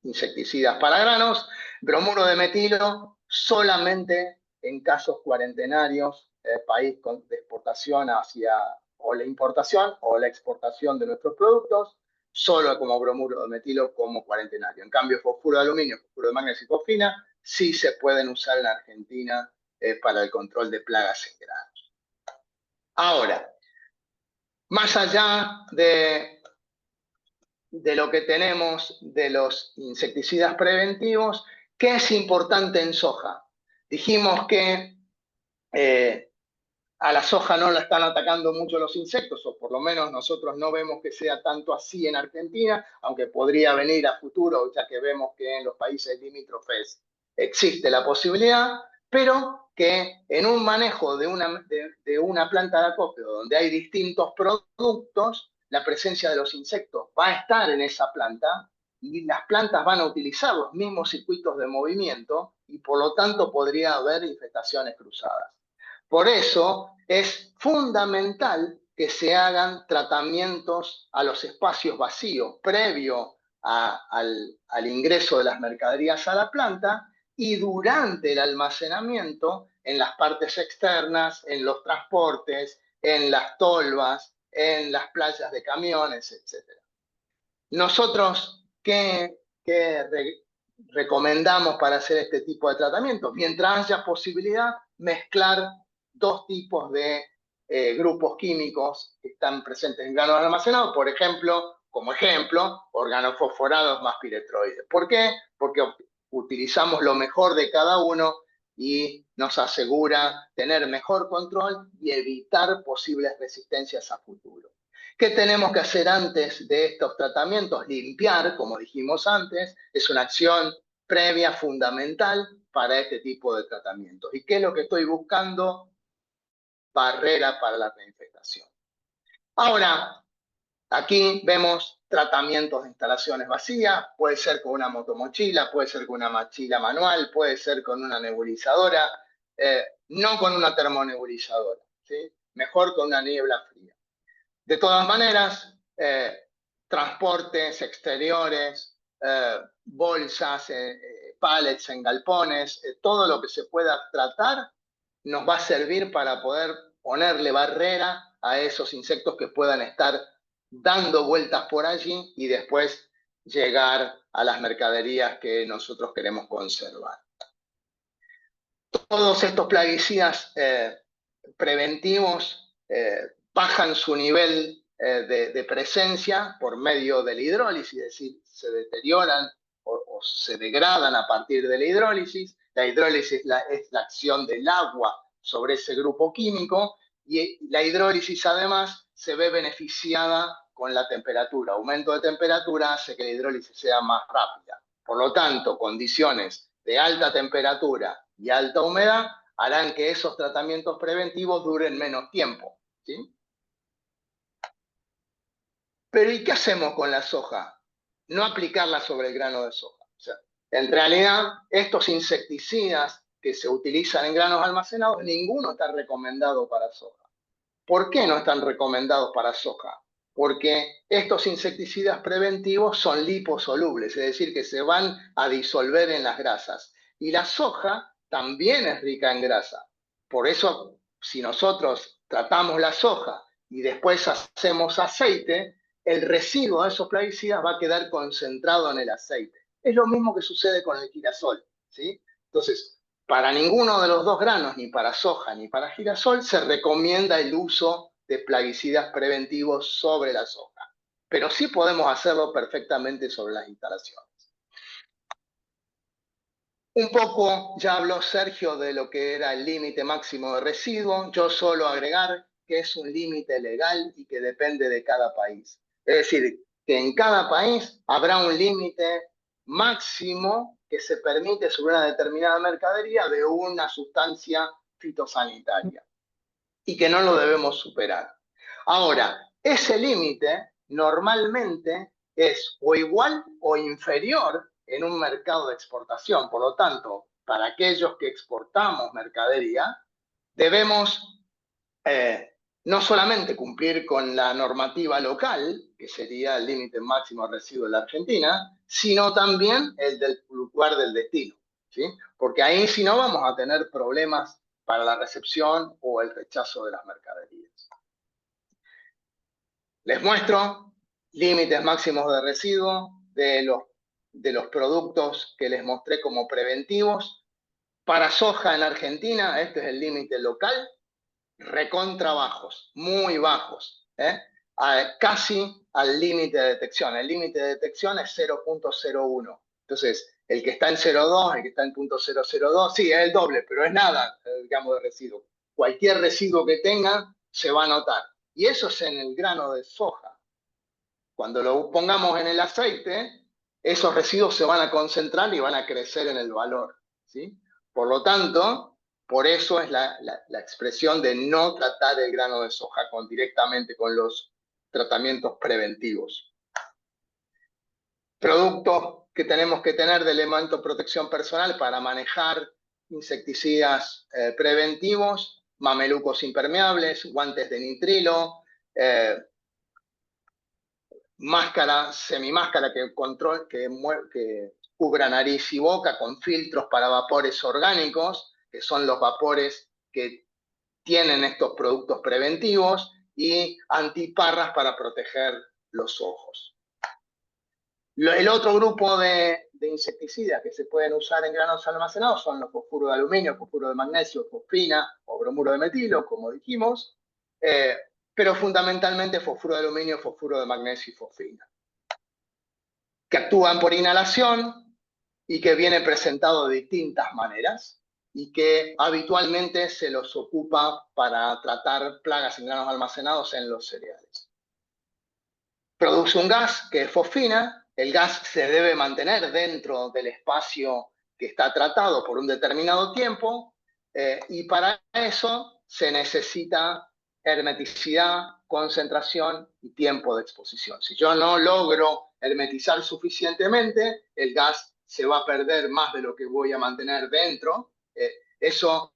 insecticidas para granos. Bromuro de metilo solamente en casos cuarentenarios, país de exportación hacia o la importación o la exportación de nuestros productos, solo como bromuro de metilo como cuarentenario. En cambio, fosfuro de aluminio, fosfuro de magnesio y fosfina sí se pueden usar en Argentina para el control de plagas en granos. Ahora, más allá de lo que tenemos de los insecticidas preventivos, ¿qué es importante en soja? Dijimos que a la soja no la están atacando mucho los insectos, o por lo menos nosotros no vemos que sea tanto así en Argentina, aunque podría venir a futuro, ya que vemos que en los países limítrofes existe la posibilidad, pero que en un manejo de una planta de acopio donde hay distintos productos, la presencia de los insectos va a estar en esa planta y las plantas van a utilizar los mismos circuitos de movimiento y por lo tanto podría haber infestaciones cruzadas. Por eso es fundamental que se hagan tratamientos a los espacios vacíos previo al ingreso de las mercaderías a la planta y durante el almacenamiento en las partes externas, en los transportes, en las tolvas, en las playas de camiones, etc. Nosotros, ¿qué recomendamos para hacer este tipo de tratamiento? Mientras haya posibilidad, mezclar dos tipos de grupos químicos que están presentes en granos almacenados, por ejemplo, organofosforados más piretroides. ¿Por qué? Porque utilizamos lo mejor de cada uno y nos asegura tener mejor control y evitar posibles resistencias a futuro. ¿Qué tenemos que hacer antes de estos tratamientos? Limpiar, como dijimos antes, es una acción previa fundamental para este tipo de tratamientos. ¿Y qué es lo que estoy buscando? Barrera para la reinfestación. Ahora, aquí vemos tratamientos de instalaciones vacías, puede ser con una motomochila, puede ser con una mochila manual, puede ser con una nebulizadora, no con una termonebulizadora, ¿sí? Mejor con una niebla fría. De todas maneras, transportes exteriores, bolsas, pallets en galpones, todo lo que se pueda tratar nos va a servir para poder ponerle barrera a esos insectos que puedan estar dando vueltas por allí y después llegar a las mercaderías que nosotros queremos conservar. Todos estos plaguicidas preventivos bajan su nivel de presencia por medio de la hidrólisis, es decir, se deterioran o se degradan a partir de la hidrólisis. La hidrólisis es la acción del agua sobre ese grupo químico y la hidrólisis además se ve beneficiada con la temperatura. Aumento de temperatura hace que la hidrólisis sea más rápida. Por lo tanto, condiciones de alta temperatura y alta humedad harán que esos tratamientos preventivos duren menos tiempo, ¿sí? Pero ¿y qué hacemos con la soja? No aplicarla sobre el grano de soja. O sea, en realidad, estos insecticidas que se utilizan en granos almacenados, ninguno está recomendado para soja. ¿Por qué no están recomendados para soja? porque estos insecticidas preventivos son liposolubles, es decir, que se van a disolver en las grasas. Y la soja también es rica en grasa. Por eso, si nosotros tratamos la soja y después hacemos aceite, el residuo de esos plaguicidas va a quedar concentrado en el aceite. Es lo mismo que sucede con el girasol, ¿sí? Entonces, para ninguno de los dos granos, ni para soja ni para girasol, se recomienda el uso de plaguicidas preventivos sobre la soja. Pero sí podemos hacerlo perfectamente sobre las instalaciones. Un poco ya habló Sergio de lo que era el límite máximo de residuos. Yo solo agregar que es un límite legal y que depende de cada país. Es decir, que en cada país habrá un límite máximo que se permite sobre una determinada mercadería de una sustancia fitosanitaria y que no lo debemos superar. Ahora, ese límite normalmente es o igual o inferior en un mercado de exportación. Por lo tanto, para aquellos que exportamos mercadería, debemos no solamente cumplir con la normativa local, que sería el límite máximo de residuos de la Argentina, sino también el del lugar del destino, ¿sí? Porque ahí si no vamos a tener problemas para la recepción o el rechazo de las mercaderías. Les muestro límites máximos de residuos de los productos que les mostré como preventivos. Para soja en Argentina, este es el límite local, recontra bajos, muy bajos, casi al límite de detección. El límite de detección es 0.01. Entonces, el que está en 0.2, el que está en 0.002, sí, es el doble, pero es nada, digamos, de residuo. Cualquier residuo que tengan se va a notar. Y eso es en el grano de soja. Cuando lo pongamos en el aceite, esos residuos se van a concentrar y van a crecer en el valor, ¿sí? Por lo tanto, por eso es la expresión de no tratar el grano de soja directamente con los tratamientos preventivos. Productos que tenemos que tener de elemento de protección personal para manejar insecticidas preventivos, mamelucos impermeables, guantes de nitrilo, máscara, semimáscara que cubra nariz y boca con filtros para vapores orgánicos, que son los vapores que tienen estos productos preventivos, y antiparras para proteger los ojos. El otro grupo de insecticidas que se pueden usar en granos almacenados son los fosfuros de aluminio, fosfuro de magnesio, fosfina o bromuro de metilo, como dijimos, pero fundamentalmente fosfuro de aluminio, fosfuro de magnesio y fosfina, que actúan por inhalación y que viene presentado de distintas maneras y que habitualmente se los ocupa para tratar plagas en granos almacenados en los cereales. Produce un gas que es fosfina. El gas se debe mantener dentro del espacio que está tratado por un determinado tiempo y para eso se necesita hermeticidad, concentración y tiempo de exposición. Si yo no logro hermetizar suficientemente, el gas se va a perder más de lo que voy a mantener dentro. Eso,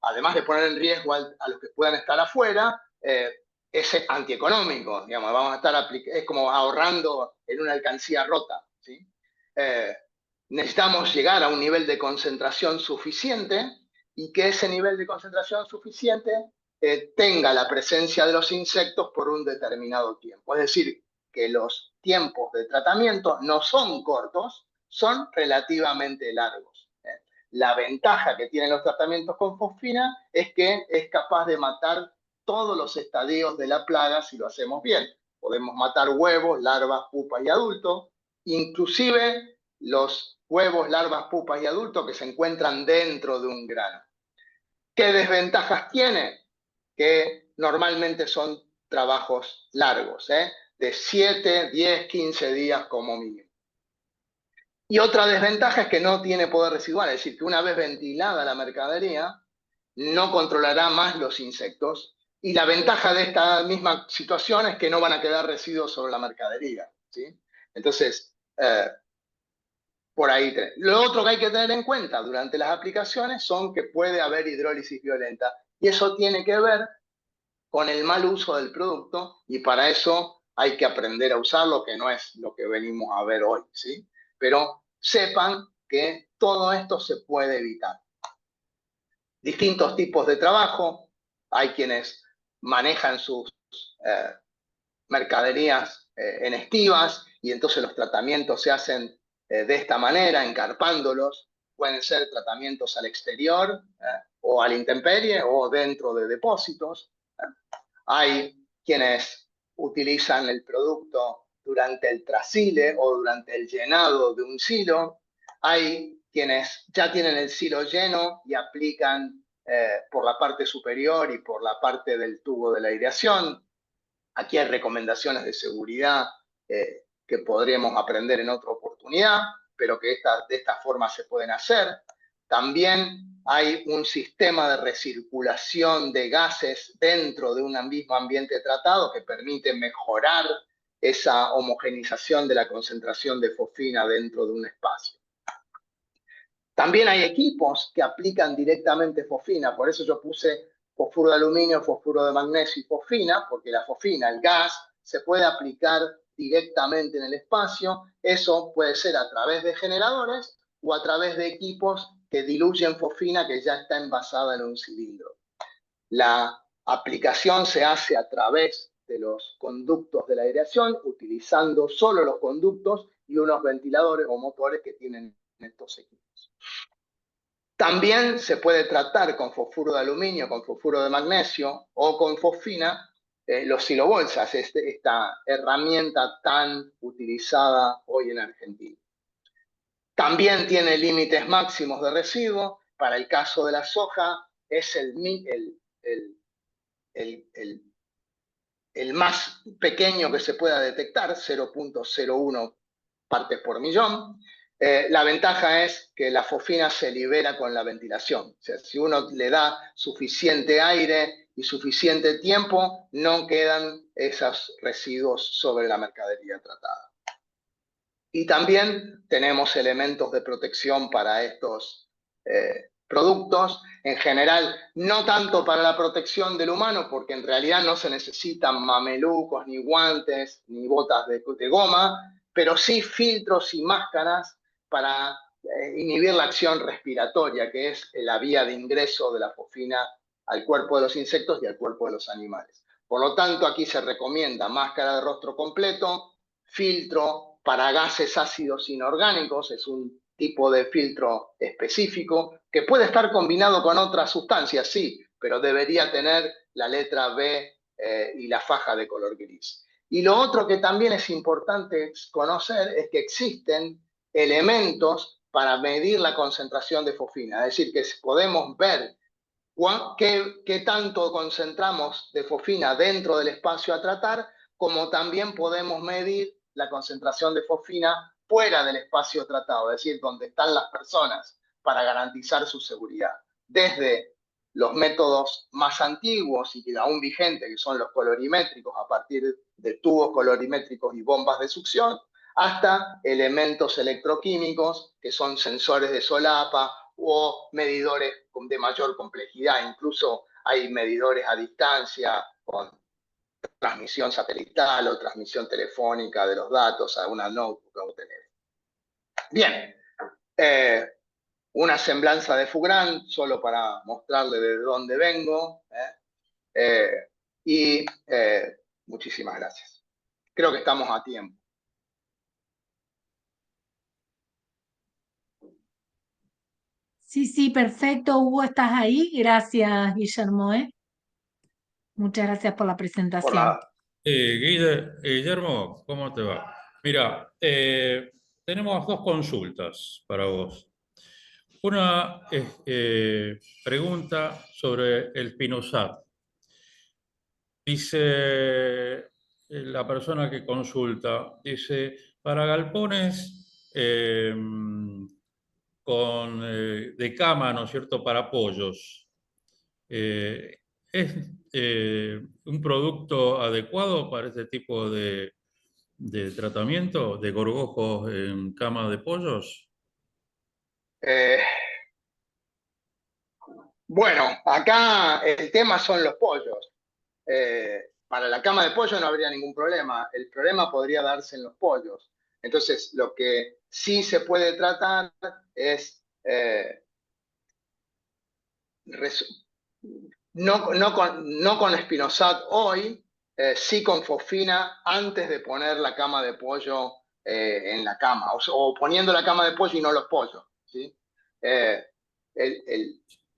además de poner en riesgo a los que puedan estar afuera, es antieconómico, digamos, vamos a estar es como ahorrando en una alcancía rota, ¿sí? Necesitamos llegar a un nivel de concentración suficiente y que ese nivel de concentración suficiente tenga la presencia de los insectos por un determinado tiempo. Es decir, que los tiempos de tratamiento no son cortos, son relativamente largos. La ventaja que tienen los tratamientos con fosfina es que es capaz de matar todos los estadios de la plaga si lo hacemos bien. Podemos matar huevos, larvas, pupas y adultos, inclusive los huevos, larvas, pupas y adultos que se encuentran dentro de un grano. ¿Qué desventajas tiene? Que normalmente son trabajos largos, de 7, 10, 15 días como mínimo. Y otra desventaja es que no tiene poder residual, es decir, que una vez ventilada la mercadería, no controlará más los insectos. Y la ventaja de esta misma situación es que no van a quedar residuos sobre la mercadería, ¿sí? Entonces, por ahí. Lo otro que hay que tener en cuenta durante las aplicaciones son que puede haber hidrólisis violenta. Y eso tiene que ver con el mal uso del producto, y para eso hay que aprender a usarlo, que no es lo que venimos a ver hoy, ¿sí? Pero sepan que todo esto se puede evitar. Distintos tipos de trabajo, hay quienes manejan sus mercaderías en estivas, y entonces los tratamientos se hacen de esta manera, encarpándolos. Pueden ser tratamientos al exterior o a la intemperie o dentro de depósitos. Hay quienes utilizan el producto durante el trasile o durante el llenado de un silo. Hay quienes ya tienen el silo lleno y aplican por la parte superior y por la parte del tubo de la aireación. Aquí hay recomendaciones de seguridad que podríamos aprender en otra oportunidad, pero que de esta forma se pueden hacer. También hay un sistema de recirculación de gases dentro de un mismo ambiente tratado que permite mejorar esa homogenización de la concentración de fosfina dentro de un espacio. También hay equipos que aplican directamente fosfina, por eso yo puse fosfuro de aluminio, fosfuro de magnesio y fosfina, porque la fosfina, el gas, se puede aplicar directamente en el espacio. Eso puede ser a través de generadores o a través de equipos que diluyen fosfina que ya está envasada en un cilindro. La aplicación se hace a través de los conductos de la aireación, utilizando solo los conductos y unos ventiladores o motores que tienen estos equipos. También se puede tratar con fosfuro de aluminio, con fosfuro de magnesio o con fosfina los silobolsas, esta herramienta tan utilizada hoy en Argentina. También tiene límites máximos de residuo. Para el caso de la soja es el más pequeño que se pueda detectar, 0.01 partes por millón. La ventaja es que la fosfina se libera con la ventilación. O sea, si uno le da suficiente aire y suficiente tiempo, no quedan esos residuos sobre la mercadería tratada. Y también tenemos elementos de protección para estos productos, en general, no tanto para la protección del humano, porque en realidad no se necesitan mamelucos, ni guantes, ni botas de goma, pero sí filtros y máscaras para inhibir la acción respiratoria, que es la vía de ingreso de la fosfina al cuerpo de los insectos y al cuerpo de los animales. Por lo tanto, aquí se recomienda máscara de rostro completo, filtro para gases ácidos inorgánicos, es un tipo de filtro específico que puede estar combinado con otras sustancias, sí, pero debería tener la letra B y la faja de color gris. Y lo otro que también es importante conocer es que existen elementos para medir la concentración de fosfina, es decir, que podemos ver qué tanto concentramos de fosfina dentro del espacio a tratar, como también podemos medir la concentración de fosfina fuera del espacio tratado, es decir, donde están las personas, para garantizar su seguridad. Desde los métodos más antiguos y aún vigentes, que son los colorimétricos, a partir de tubos colorimétricos y bombas de succión, hasta elementos electroquímicos, que son sensores de solapa o medidores de mayor complejidad. Incluso hay medidores a distancia con transmisión satelital o transmisión telefónica de los datos a una notebook o teléfono. Bien, una semblanza de Fougrand, solo para mostrarle de dónde vengo. Muchísimas gracias. Creo que estamos a tiempo. Sí, perfecto. Hugo, ¿estás ahí? Gracias, Guillermo. Muchas gracias por la presentación. Guillermo, ¿cómo te va? Mira, tenemos dos consultas para vos. Una pregunta sobre el Spinosad. Dice la persona que consulta, dice, para galpones de cama, ¿no es cierto?, para pollos, ¿es un producto adecuado para este tipo de tratamiento de gorgojos en cama de pollos? Bueno, acá el tema son los pollos. para la cama de pollo no habría ningún problema. El problema podría darse en los pollos. Entonces, lo que sí se puede tratar es no con espinosat hoy, sí con fosfina antes de poner la cama de pollo en la cama, o poniendo la cama de pollo y no los pollos. ¿Sí? Eh,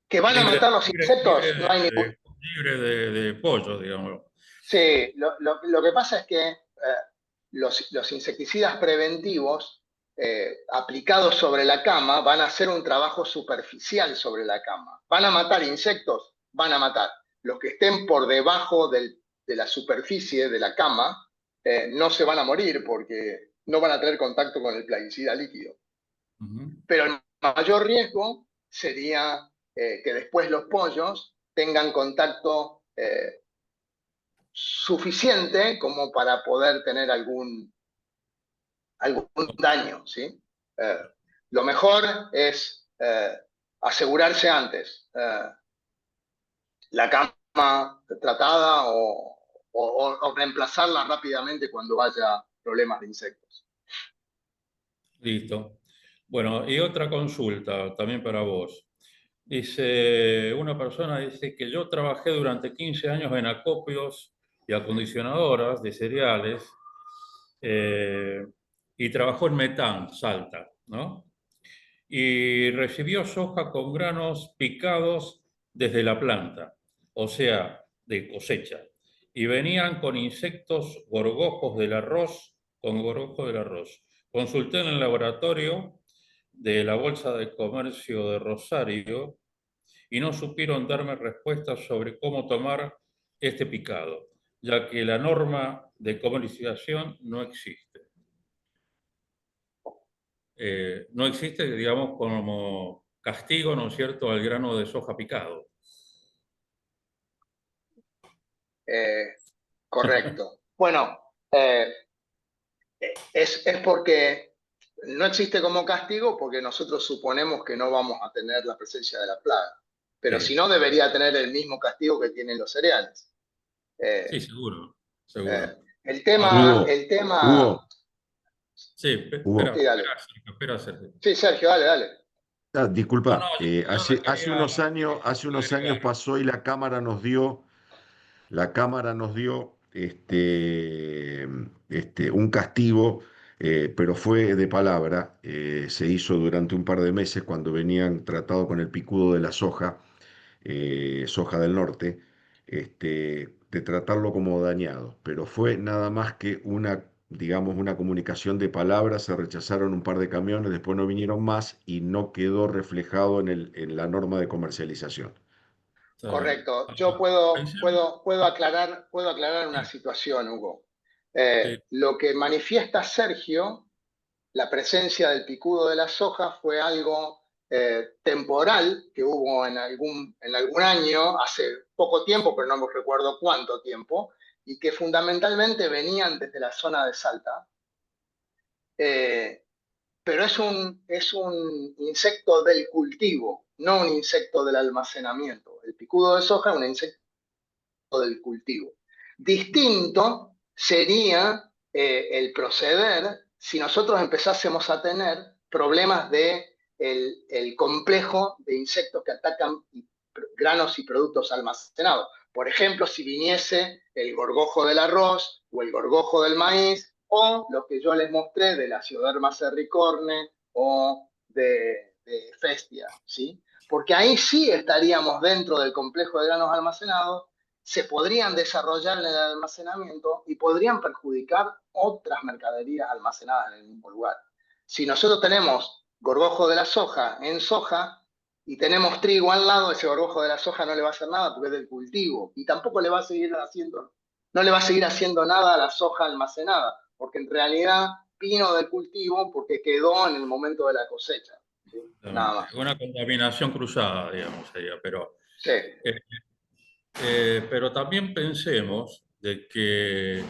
que van a matar los insectos, no hay ningún... Libre de pollo, digamos. Sí, lo que pasa es que los insecticidas preventivos aplicados sobre la cama van a hacer un trabajo superficial sobre la cama. ¿Van a matar insectos? Van a matar. Los que estén por debajo de la superficie de la cama no se van a morir porque no van a tener contacto con el plaguicida líquido. Pero el mayor riesgo sería que después los pollos tengan contacto suficiente como para poder tener algún daño, ¿sí? Lo mejor es asegurarse antes la cama tratada o reemplazarla rápidamente cuando haya problemas de insectos. Listo. Bueno, y otra consulta también para vos. Dice, una persona dice que yo trabajé durante 15 años en acopios y acondicionadoras de cereales y trabajó en Metán, Salta, ¿no? Y recibió soja con granos picados desde la planta, o sea, de cosecha. Y venían con insectos gorgojos del arroz, con gorgojos del arroz. Consulté en el laboratorio de la Bolsa de Comercio de Rosario y no supieron darme respuestas sobre cómo tomar este picado, ya que la norma de comercialización no existe. No existe, digamos, como castigo, ¿no es cierto?, al grano de soja picado. Correcto. Bueno, es porque no existe como castigo porque nosotros suponemos que no vamos a tener la presencia de la plaga. Pero Sí. si no, debería tener el mismo castigo que tienen los cereales. Sí, seguro, Eh, seguro. el tema... Hugo, Sí, Hugo. espera, Sergio. Sí, Sergio, dale, dale. No, Disculpa, yo hace unos años, agregar. pasó y la cámara nos dio un castigo, pero fue de palabra. Se hizo durante un par de meses cuando venían tratado con el picudo de la soja, soja del norte, de tratarlo como dañado. Pero fue nada más que digamos, una comunicación de palabras. Se rechazaron un par de camiones, después no vinieron más y no quedó reflejado en la norma de comercialización. Está bien. Correcto. Yo Pensemos. puedo aclarar una Sí, situación, Hugo. sí, Lo que manifiesta Sergio, la presencia del picudo de la soja, fue algo temporal que hubo en algún año, hace poco tiempo, pero no me recuerdo cuánto tiempo, y que fundamentalmente venían desde la zona de Salta. Pero es un insecto del cultivo, no un insecto del almacenamiento. El picudo de soja es un insecto del cultivo. Distinto sería el proceder si nosotros empezásemos a tener problemas de el complejo de insectos que atacan granos y productos almacenados. Por ejemplo, si viniese el gorgojo del arroz o el gorgojo del maíz o lo que yo les mostré de la Sioderma cerricorne o de Festia, ¿sí? Porque ahí sí estaríamos dentro del complejo de granos almacenados, se podrían desarrollar en el almacenamiento y podrían perjudicar otras mercaderías almacenadas en el mismo lugar. Si nosotros tenemos gorgojo de la soja en soja y tenemos trigo al lado, ese gorgojo de la soja no le va a hacer nada porque es del cultivo y tampoco le va a seguir haciendo, no le va a seguir haciendo nada a la soja almacenada, porque en realidad vino del cultivo porque quedó en el momento de la cosecha. ¿Sí? Nada más. una contaminación cruzada, digamos, sería, pero, Sí. pero también pensemos de que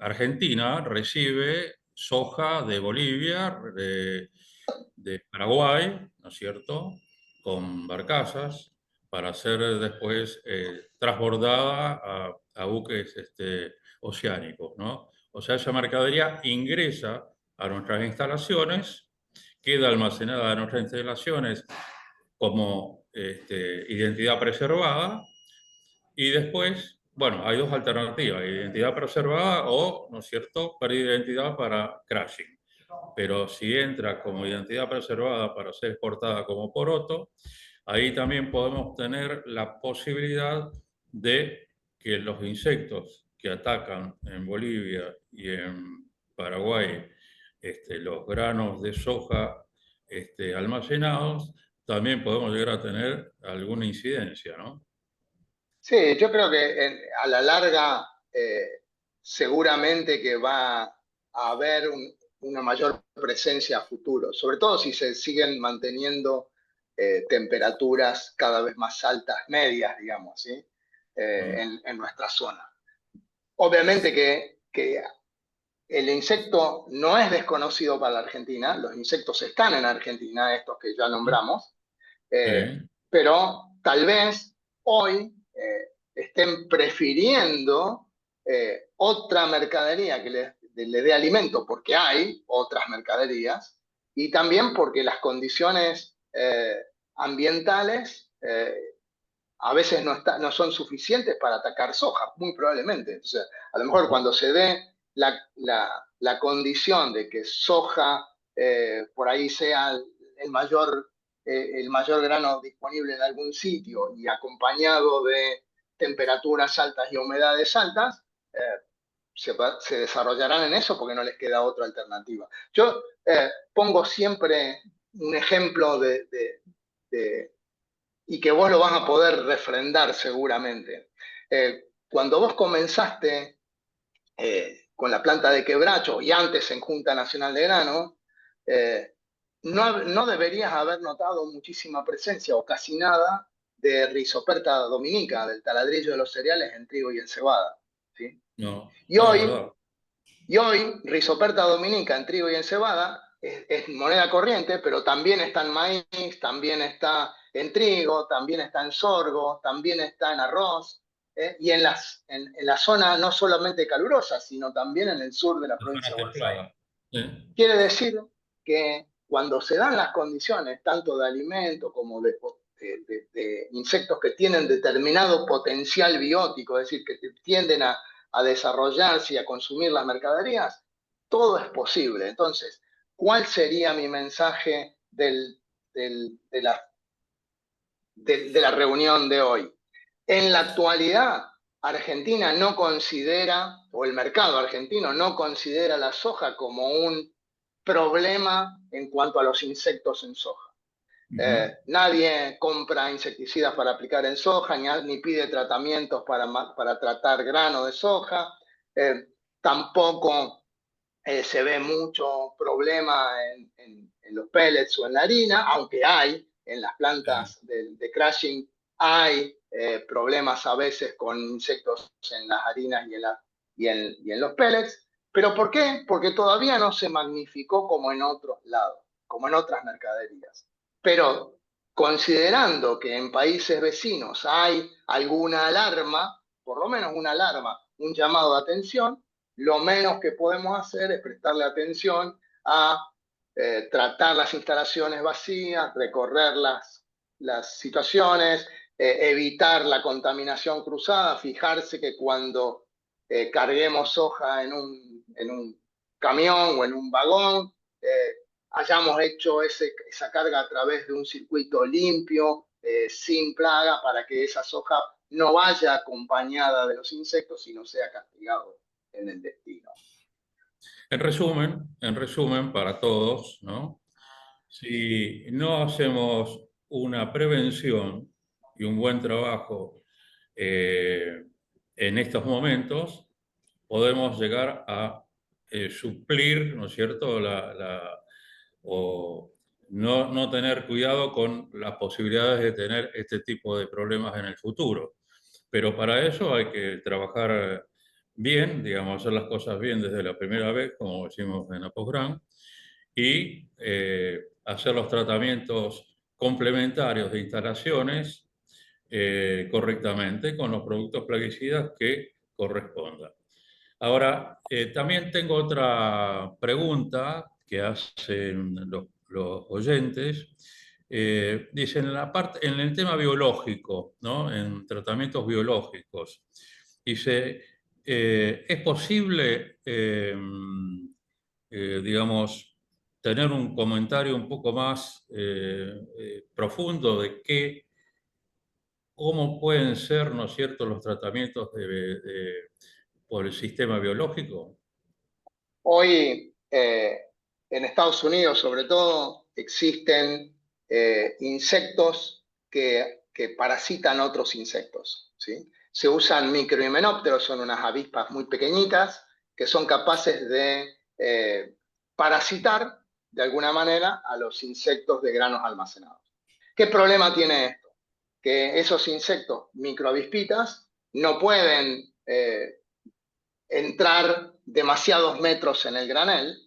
Argentina recibe soja de Bolivia, de Paraguay, ¿no es cierto?, con barcazas, para ser después transbordada a buques oceánicos, ¿no? O sea, esa mercadería ingresa a nuestras instalaciones, queda almacenada en nuestras instalaciones como identidad preservada, y después, bueno, hay dos alternativas: identidad preservada o, ¿no es cierto?, pérdida de identidad para crashing. Pero si entra como identidad preservada para ser exportada como poroto, ahí también podemos tener la posibilidad de que los insectos que atacan en Bolivia y en Paraguay los granos de soja almacenados, también podemos llegar a tener alguna incidencia, ¿no? Sí, yo creo que a la larga seguramente que va a haber una mayor presencia a futuro, sobre todo si se siguen manteniendo temperaturas cada vez más altas, medias, digamos, ¿sí? En nuestra zona. Obviamente que el insecto no es desconocido para la Argentina, los insectos están en Argentina, estos que ya nombramos, Sí. pero tal vez hoy estén prefiriendo otra mercadería que le dé alimento, porque hay otras mercaderías, y también porque las condiciones ambientales a veces no son suficientes para atacar soja, muy probablemente. Entonces, a lo mejor cuando se dé la condición de que soja por ahí sea el mayor grano disponible en algún sitio y acompañado de temperaturas altas y humedades altas, se desarrollarán en eso porque no les queda otra alternativa. Yo pongo siempre un ejemplo y que vos lo vas a poder refrendar seguramente. Cuando vos comenzaste con la planta de Quebracho y antes en Junta Nacional de Grano, no deberías haber notado muchísima presencia o casi nada de Rhizoperta dominica, del taladrillo de los cereales en trigo y en cebada. ¿Sí? No, Y no, es hoy, verdad. y hoy, Rhizoperta dominica en trigo y en cebada es moneda corriente, pero también está en maíz, también está en trigo, también está en sorgo, también está en arroz, y en la zona no solamente calurosa, sino también en el sur de la La provincia zona de Buenos Aires. templada. Sí. Quiere decir que cuando se dan las condiciones, tanto de alimento como de insectos que tienen determinado potencial biótico, es decir, que tienden a desarrollarse y a consumir las mercaderías, todo es posible. Entonces, ¿cuál sería mi mensaje de la reunión de hoy? En la actualidad, Argentina no considera, o el mercado argentino no considera la soja como un problema en cuanto a los insectos en soja. Nadie compra insecticidas para aplicar en soja, ni pide tratamientos para tratar grano de soja. Tampoco se ve mucho problema en los pellets o en la harina, aunque hay en las plantas de crushing, hay problemas a veces con insectos en las harinas y en los pellets. ¿Pero por qué? Porque todavía no se magnificó como en otros lados, como en otras mercaderías. Pero considerando que en países vecinos hay alguna alarma, por lo menos una alarma, un llamado de atención, lo menos que podemos hacer es prestarle atención a tratar las instalaciones vacías, recorrer las situaciones, evitar la contaminación cruzada, fijarse que cuando carguemos soja en un camión o en un vagón, hayamos hecho esa carga a través de un circuito limpio, sin plaga, para que esa soja no vaya acompañada de los insectos y no sea castigado en el destino. En resumen, para todos, ¿no? Si no hacemos una prevención y un buen trabajo en estos momentos, podemos llegar a suplir, ¿no es cierto?, o no tener cuidado con las posibilidades de tener este tipo de problemas en el futuro. Pero para eso hay que trabajar bien, digamos, hacer las cosas bien desde la primera vez, como decimos en la posgrán, y hacer los tratamientos complementarios de instalaciones correctamente con los productos plaguicidas que correspondan. Ahora, también tengo otra pregunta que hacen los oyentes. Dicen en el tema biológico, ¿no? En tratamientos biológicos, dice, ¿es posible, digamos, tener un comentario un poco más profundo de cómo pueden ser, ¿no es cierto?, los tratamientos por el sistema biológico? Hoy en Estados Unidos, sobre todo, existen insectos que parasitan otros insectos, ¿sí? Se usan microhimenópteros, son unas avispas muy pequeñitas que son capaces de parasitar de alguna manera a los insectos de granos almacenados. ¿Qué problema tiene esto? Que esos insectos microavispitas no pueden entrar demasiados metros en el granel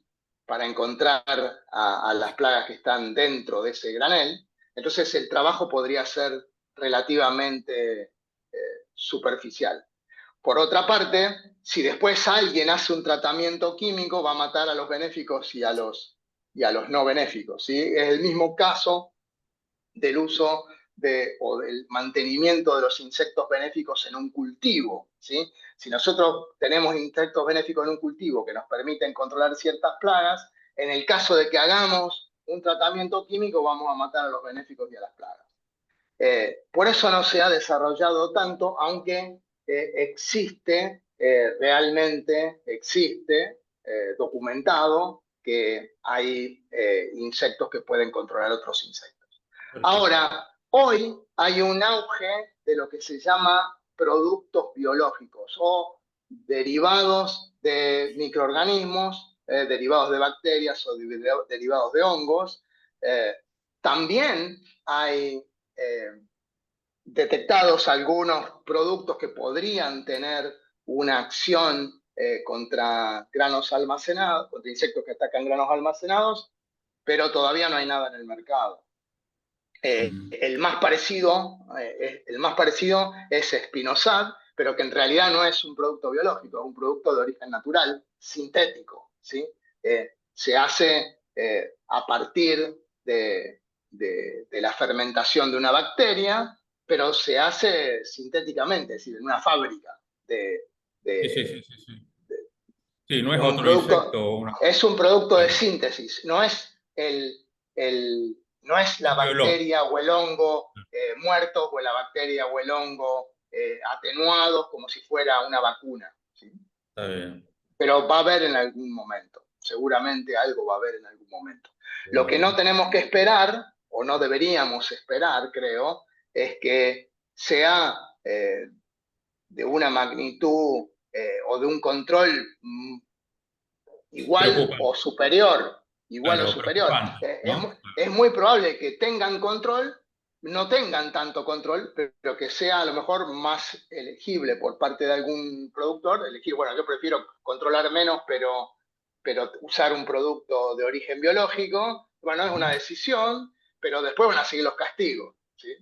para encontrar a las plagas que están dentro de ese granel. Entonces el trabajo podría ser relativamente superficial. Por otra parte, si después alguien hace un tratamiento químico, va a matar a los benéficos y a los no benéficos, ¿sí? Es el mismo caso del uso o del mantenimiento de los insectos benéficos en un cultivo, ¿sí? Si nosotros tenemos insectos benéficos en un cultivo que nos permiten controlar ciertas plagas, en el caso de que hagamos un tratamiento químico, vamos a matar a los benéficos y a las plagas. Por eso no se ha desarrollado tanto, aunque realmente existe documentado que hay insectos que pueden controlar otros insectos. Perfecto. Ahora, hoy hay un auge de lo que se llama productos biológicos o derivados de microorganismos, derivados de bacterias o derivados de hongos. También hay detectados algunos productos que podrían tener una acción contra granos almacenados, contra insectos que atacan granos almacenados, pero todavía no hay nada en el mercado. El más parecido es Spinosad, pero que en realidad no es un producto biológico, es un producto de origen natural, sintético, ¿sí? Se hace a partir de la fermentación de una bacteria, pero se hace sintéticamente, es decir, en una fábrica Sí. Sí, no es un otro producto, insecto. es un producto de síntesis, no es no es la Biológico. bacteria o el hongo muertos o la bacteria o el hongo atenuados como si fuera una vacuna, ¿sí? Está bien. Pero va a haber en algún momento, seguramente algo va a haber en algún momento. Lo que Bueno. no tenemos que esperar, o no deberíamos esperar, creo, es que sea de una magnitud o de un control igual Preocupante. o superior, igual o Claro, superior. preocupante, ¿no? Es muy probable que tengan control, no tengan tanto control, pero que sea a lo mejor más elegible por parte de algún productor. Elegir, bueno, yo prefiero controlar menos, pero usar un producto de origen biológico. Bueno, es una decisión, pero después van a seguir los castigos, ¿sí?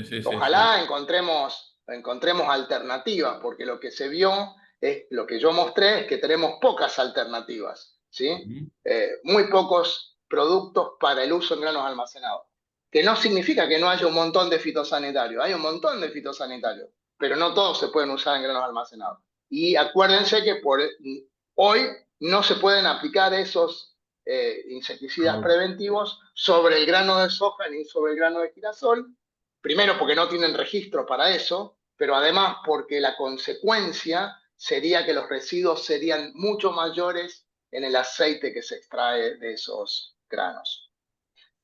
Sí. Ojalá encontremos alternativas, porque lo que se vio, lo que yo mostré, es que tenemos pocas alternativas, ¿sí? Muy pocos productos para el uso en granos almacenados. Que no significa que no haya un montón de fitosanitarios, hay un montón de fitosanitarios, pero no todos se pueden usar en granos almacenados. Y acuérdense que hoy no se pueden aplicar esos insecticidas preventivos sobre el grano de soja ni sobre el grano de girasol. Primero porque no tienen registro para eso, pero además porque la consecuencia sería que los residuos serían mucho mayores en el aceite que se extrae de esos granos.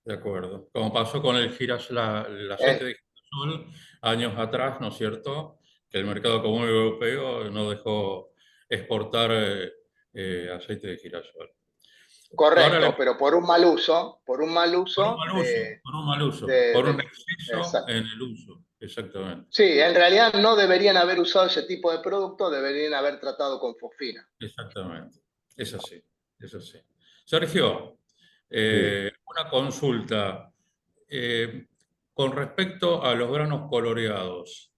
De acuerdo. Como pasó con el aceite de girasol años atrás, ¿no es cierto? Que el mercado común europeo no dejó exportar aceite de girasol. Correcto, pero por un mal uso, Por un mal uso, por un exceso exacto. en el uso, exactamente. Sí, en realidad no deberían haber usado ese tipo de producto, deberían haber tratado con fosfina. Exactamente, es así. Sergio, Sí. una consulta. con respecto a los granos coloreados,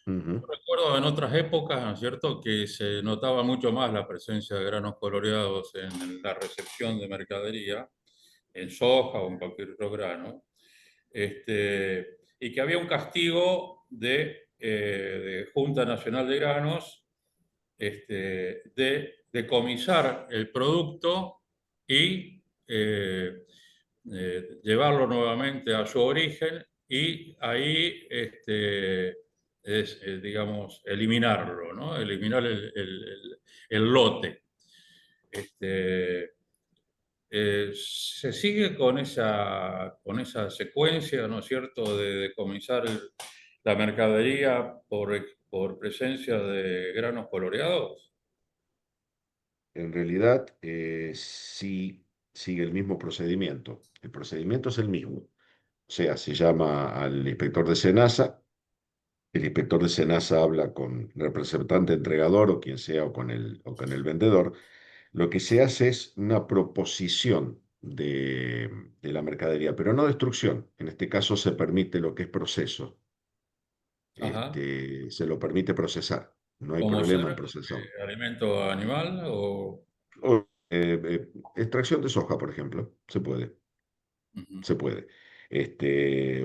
Ujú. recuerdo en otras épocas, ¿no es cierto?, que se notaba mucho más la presencia de granos coloreados en la recepción de mercadería, en soja o en cualquier otro grano, y que había un castigo de Junta Nacional de Granos, de decomisar el producto y llevarlo nuevamente a su origen y ahí digamos, eliminarlo, ¿no? Eliminar el lote. Se sigue con esa secuencia, ¿no es cierto?, de decomisar la mercadería por presencia de granos coloreados. En realidad, sí sigue el mismo procedimiento. El procedimiento es el mismo. O sea, se llama al inspector de SENASA, el inspector de SENASA habla con el representante entregador o quien sea o con el vendedor. Lo que se hace es una proposición de la mercadería, pero no destrucción. En este caso se permite lo que es proceso. Ajá. Se lo permite procesar. No hay ¿Cómo ser? problema en procesar. ¿Alimento animal o...? Extracción de soja, por ejemplo, se puede. Ujú. Se puede.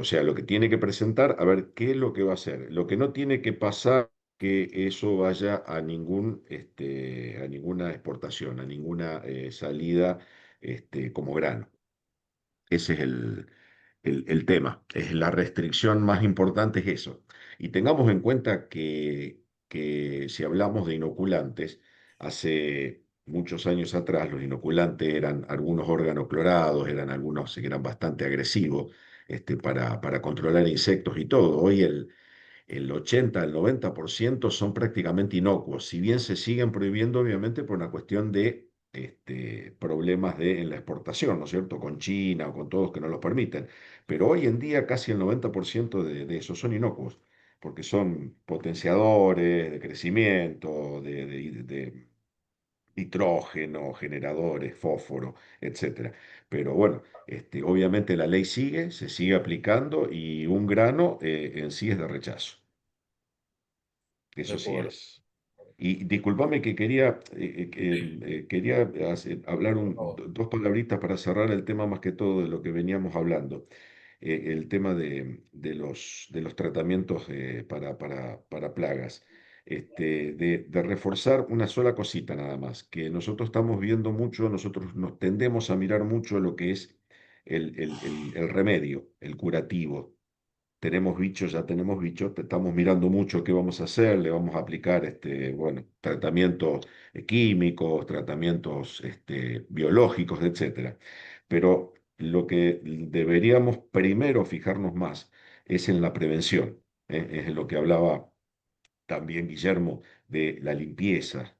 O sea, lo que tiene que presentar, a ver qué es lo que va a hacer. Lo que no tiene que pasar que eso vaya a ninguna exportación, a ninguna salida como grano. Ese es el tema. Es la restricción más importante es eso. Y tengamos en cuenta que si hablamos de inoculantes, hace muchos años atrás los inoculantes eran algunos órganos clorados, eran algunos que eran bastante agresivos para controlar insectos y todo. Hoy el 80 al 90% son prácticamente inocuos, si bien se siguen prohibiendo obviamente por una cuestión de problemas en la exportación, ¿no es cierto? Con China o con todos que no los permiten. Pero hoy en día casi el 90% de esos son inocuos, porque son potenciadores de crecimiento, de nitrógeno, generadores, fósforo, etcétera. Pero bueno, obviamente la ley sigue, se sigue aplicando y un grano en sí es de rechazo. De Eso sí acuerdo. es. Y discúlpame que quería hablar Por favor. dos palabritas para cerrar el tema más que todo de lo que veníamos hablando. El tema de los tratamientos para plagas. De reforzar una sola cosita nada más, que nosotros estamos viendo mucho, nosotros nos tendemos a mirar mucho lo que es el remedio, el curativo. Tenemos bichos, ya tenemos bichos, te estamos mirando mucho qué vamos a hacer, le vamos a aplicar bueno, tratamientos químicos, tratamientos biológicos, etcétera. Pero lo que deberíamos primero fijarnos más es en la prevención, es en lo que hablaba también Guillermo de la limpieza,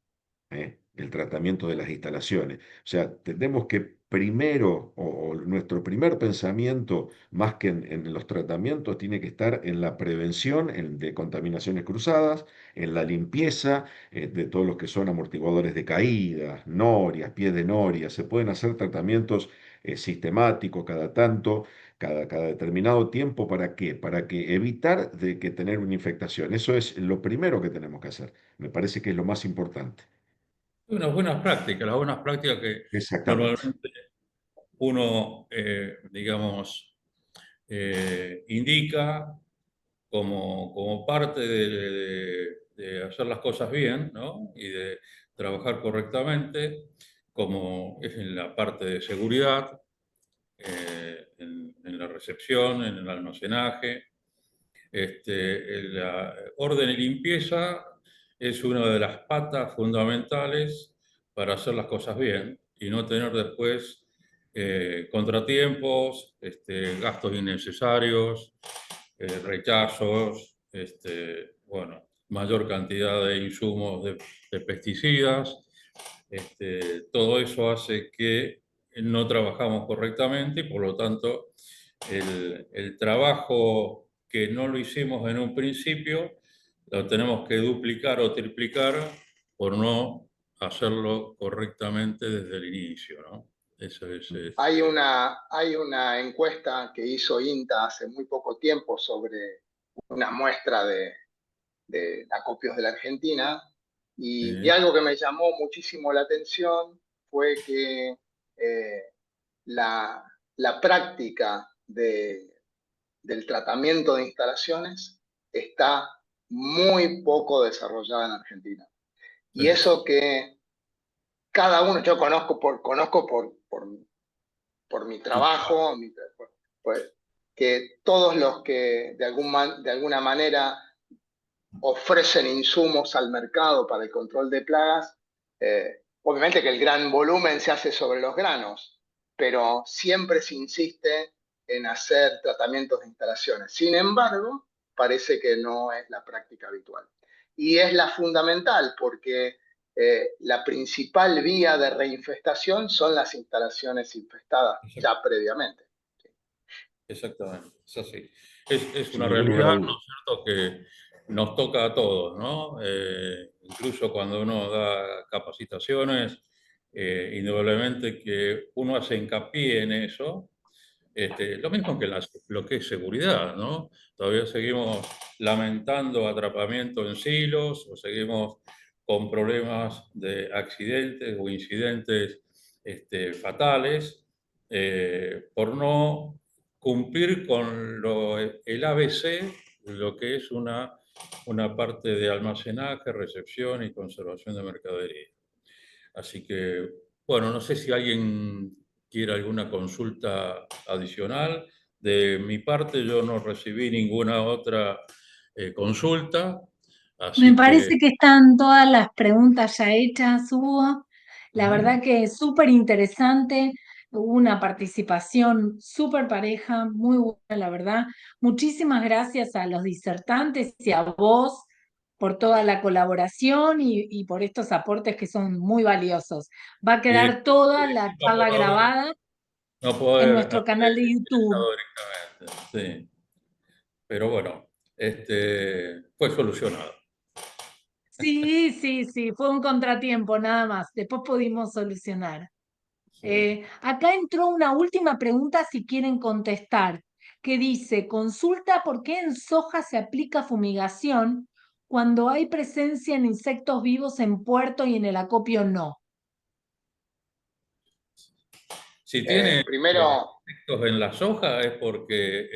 el tratamiento de las instalaciones. O sea, tenemos que primero, o nuestro primer pensamiento, más que en los tratamientos, tiene que estar en la prevención de contaminaciones cruzadas, en la limpieza de todos los que son amortiguadores de caídas, norias, pies de noria. Se pueden hacer tratamientos sistemáticos cada tanto cada determinado tiempo. ¿Para qué? Para que evitar de que tener una infectación. Eso es lo primero que tenemos que hacer. Me parece que es lo más importante. Unas buenas prácticas, las buenas prácticas que Exactamente. normalmente uno, digamos, indica como parte de hacer las cosas bien, ¿no? Y de trabajar correctamente, como es en la parte de seguridad, en la recepción, en el almacenaje. La orden y limpieza es una de las patas fundamentales para hacer las cosas bien y no tener después contratiempos, gastos innecesarios, rechazos, bueno, mayor cantidad de insumos de pesticidas. Todo eso hace que no trabajamos correctamente y por lo tanto el trabajo que no lo hicimos en un principio lo tenemos que duplicar o triplicar por no hacerlo correctamente desde el inicio, ¿no? Eso es. Hay una encuesta que hizo INTA hace muy poco tiempo sobre una muestra de acopios de la Argentina y Sí, algo que me llamó muchísimo la atención fue que eh, la, la práctica del tratamiento de instalaciones está muy poco desarrollada en Argentina. Y sí, eso que cada uno, yo conozco por mi sí, trabajo, pues, que todos los que de alguna manera ofrecen insumos al mercado para el control de plagas, obviamente que el gran volumen se hace sobre los granos, pero siempre se insiste en hacer tratamientos de instalaciones. Sin embargo, parece que no es la práctica habitual. Y es la fundamental porque la principal vía de reinfestación son las instalaciones infestadas ya previamente. exactamente, es así. Es Sin una ningún lugar a realidad, ¿no dudas. es cierto?, que nos toca a todos, ¿no? Incluso cuando uno da capacitaciones, indudablemente que uno hace hincapié en eso. Lo mismo que lo que es seguridad, ¿no? Todavía seguimos lamentando atrapamiento en silos o seguimos con problemas de accidentes o incidentes fatales por no cumplir con el ABC, lo que es una parte de almacenaje, recepción y conservación de mercadería. Así que, bueno, no sé si alguien quiere alguna consulta adicional. De mi parte, yo no recibí ninguna otra consulta, Me así que parece que están todas las preguntas ya hechas, Hugo. La ujú, verdad que es súper interesante. Hubo una participación súper pareja, muy buena, la verdad. Muchísimas gracias a los disertantes y a vos por toda la colaboración y por estos aportes que son muy valiosos. Va a y quedar toda la disculpa por charla grabada no en poder nuestro canal de haber YouTube. ingresado directamente, sí. Pero bueno, fue solucionado. Sí, sí, sí, fue un contratiempo nada más. Después pudimos solucionar. Sí. Acá entró una última pregunta si quieren contestar, que dice, consulta por qué en soja se aplica fumigación cuando hay presencia en insectos vivos en puerto y en el acopio no. Si tiene Primero, insectos en la soja es porque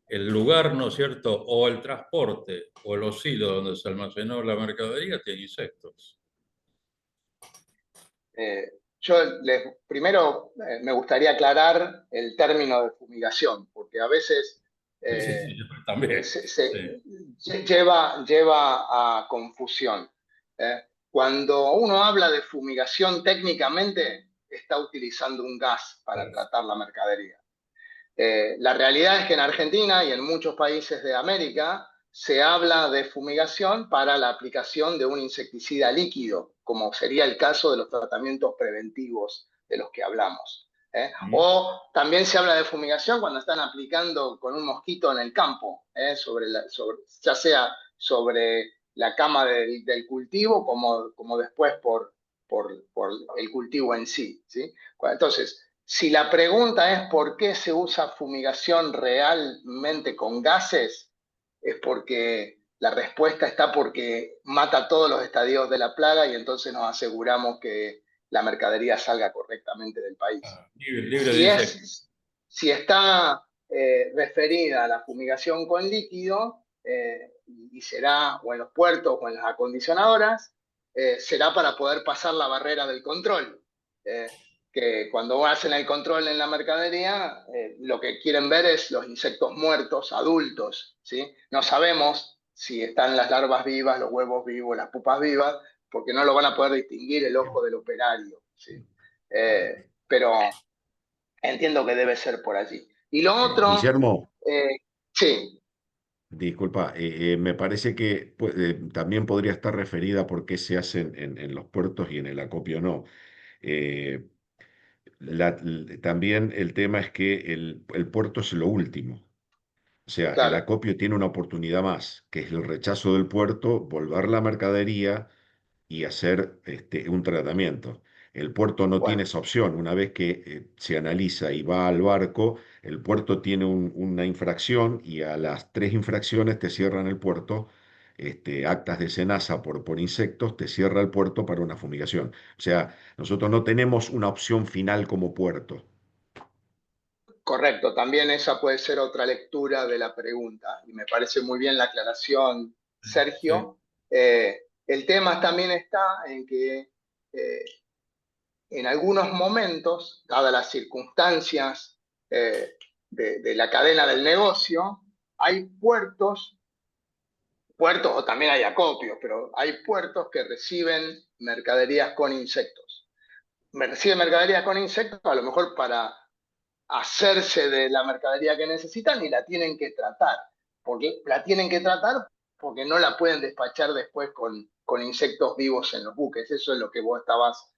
el lugar, ¿no es cierto?, o el transporte o el osilo donde se almacenó la mercadería tiene insectos. Eh, primero me gustaría aclarar el término de fumigación, porque a veces Sí, sí, eh, sí, también. Sí, lleva a confusión. Cuando uno habla de fumigación técnicamente, está utilizando un gas para tratar la mercadería. La realidad es que en Argentina y en muchos países de América se habla de fumigación para la aplicación de un insecticida líquido, como sería el caso de los tratamientos preventivos de los que hablamos. mm, O también se habla de fumigación cuando están aplicando con un mosquito en el campo, ya sea sobre la cama del cultivo como después por el cultivo en sí. ¿Sí? Entonces, si la pregunta es por qué se usa fumigación realmente con gases, es porque la respuesta está porque mata todos los estadios de la plaga y entonces nos aseguramos que la mercadería salga correctamente del país. libre de Si, insectos. si está referida a la fumigación con líquido, y será o en los puertos o en las acondicionadoras, será para poder pasar la barrera del control. Que cuando hacen el control en la mercadería, lo que quieren ver es los insectos muertos, adultos, ¿sí? No sabemos si están las larvas vivas, los huevos vivos, las pupas vivas, porque no lo van a poder distinguir el ojo del operario, ¿sí? Pero entiendo que debe ser por allí. Y lo otro, Guillermo, sí, disculpa, me parece que también podría estar referida a por qué se hacen en los puertos y en el acopio no. Eh, también el tema es que el puerto es lo último. O sea, el claro, acopio tiene una oportunidad más, que es el rechazo del puerto, volver la mercadería y hacer un tratamiento. El puerto no tiene Bueno, esa opción. Una vez que se analiza y va al barco, el puerto tiene una infracción y a las 3 infracciones te cierran el puerto. Actas de cenaza por insectos, te cierra el puerto para una fumigación. O sea, nosotros no tenemos una opción final como puerto. correcto, también esa puede ser otra lectura de la pregunta y me parece muy bien la aclaración, Sí. Sergio. El tema también está en que eh, en algunos momentos, dadas las circunstancias de la cadena del negocio, hay puertos o también hay acopios, pero hay puertos que reciben mercaderías con insectos. Reciben mercaderías con insectos a lo mejor para hacerse de la mercadería que necesitan y la tienen que tratar. Porque la tienen que tratar porque no la pueden despachar después con insectos vivos en los buques. Eso es lo que vos estabas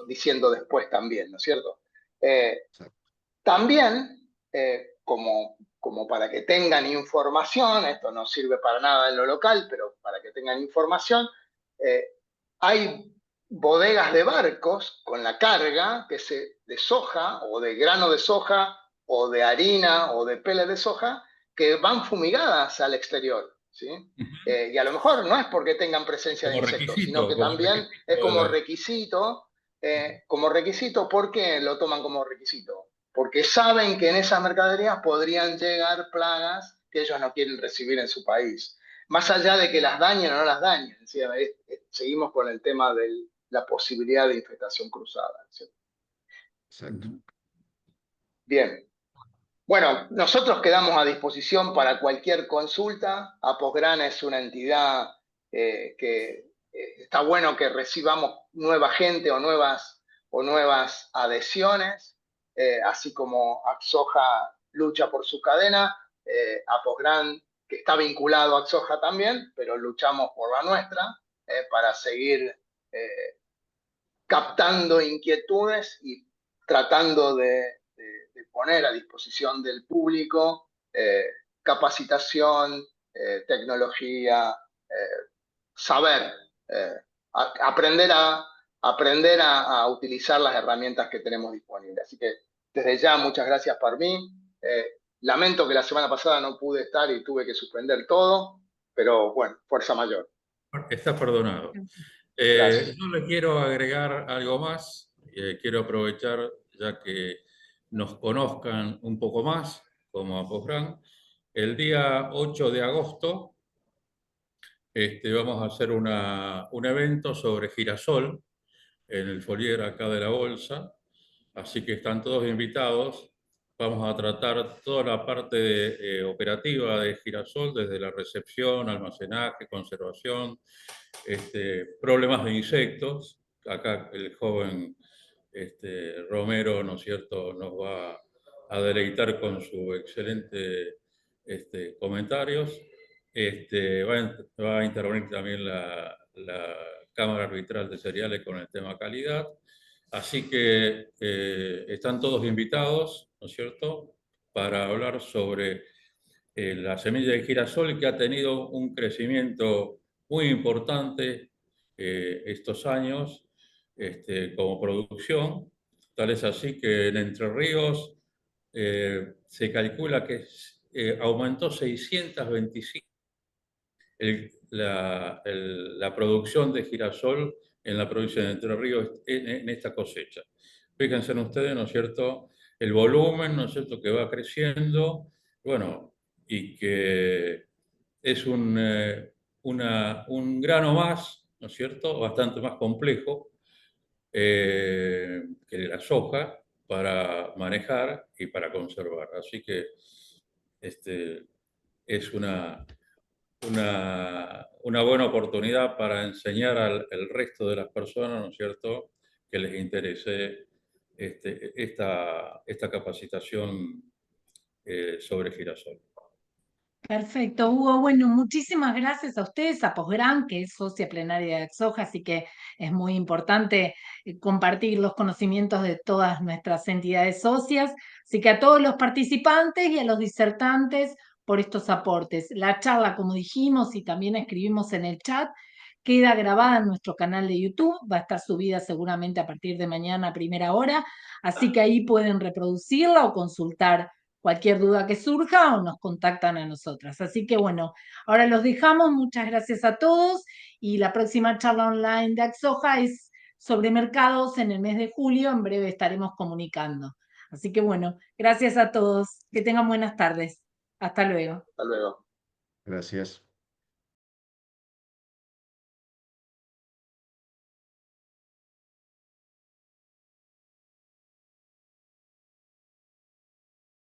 diciendo después también, ¿no es cierto? Eh, También, como para que tengan información, esto no sirve para nada en lo local, pero para que tengan información, eh, hay bodegas de barcos con la carga de soja o de grano de soja o de harina o de pele de soja que van fumigadas al exterior, ¿sí? Y a lo mejor no es porque tengan presencia de insectos, sino que Como también es requisito de la... como requisito, ¿por qué lo toman como requisito? Porque saben que en esas mercaderías podrían llegar plagas que ellos no quieren recibir en su país. Más allá de que las dañen o no las dañen, ¿sí? Seguimos con el tema de la posibilidad de infestación cruzada, ¿sí? Exacto. Bien. Bueno, nosotros quedamos a disposición para cualquier consulta. Aposgrana es una entidad que está bueno que recibamos nueva gente o nuevas adhesiones, así como Axoja lucha por su cadena, Aposgrán, que está vinculado a Axoja también, pero luchamos por la nuestra para seguir captando inquietudes y tratando de poner a disposición del público capacitación, tecnología, saber, eh, aprender a utilizar las herramientas que tenemos disponibles. Así que desde ya, muchas gracias por mí. Lamento que la semana pasada no pude estar y tuve que suspender todo, pero bueno, fuerza mayor. Está perdonado. Gracias. Yo le quiero agregar algo más. Quiero aprovechar, ya que nos conozcan un poco más como Aposgrán. El día 8 de agosto vamos a hacer un evento sobre girasol en el Folier acá de la Bolsa. Así que están todos invitados. Vamos a tratar toda la parte operativa de girasol, desde la recepción, almacenaje, conservación, problemas de insectos. Acá el joven Romero, ¿no es cierto?, nos va a deleitar con su excelente comentarios. Va a intervenir también la Cámara Arbitral de Cereales con el tema calidad. Así que están todos invitados, ¿no es cierto?, para hablar sobre la semilla de girasol, que ha tenido un crecimiento muy importante estos años como producción. Tal es así que en Entre Ríos se calcula que aumentó 625 la producción de girasol en la provincia de Entre Ríos en esta cosecha. Fíjense ustedes, ¿no es cierto?, el volumen, ¿no es cierto?, que va creciendo, bueno, y que es un grano más, ¿no es cierto?, bastante más complejo que la soja para manejar y para conservar. Así que es una buena oportunidad para enseñar al resto de las personas, ¿no es cierto?, que les interese esta capacitación sobre girasol. Perfecto, Hugo. Bueno, muchísimas gracias a ustedes, a Posgrán, que es socia plenaria de Axoja, así que es muy importante compartir los conocimientos de todas nuestras entidades socias. Así que a todos los participantes y a los disertantes por estos aportes. La charla, como dijimos y también escribimos en el chat, queda grabada en nuestro canal de YouTube, va a estar subida seguramente a partir de mañana a primera hora, así que ahí pueden reproducirla o consultar cualquier duda que surja o nos contactan a nosotras. Así que bueno, ahora los dejamos, muchas gracias a todos y la próxima charla online de Axoja es sobre mercados en el mes de julio, en breve estaremos comunicando. Así que bueno, gracias a todos, que tengan buenas tardes. Hasta luego. Hasta luego. Gracias.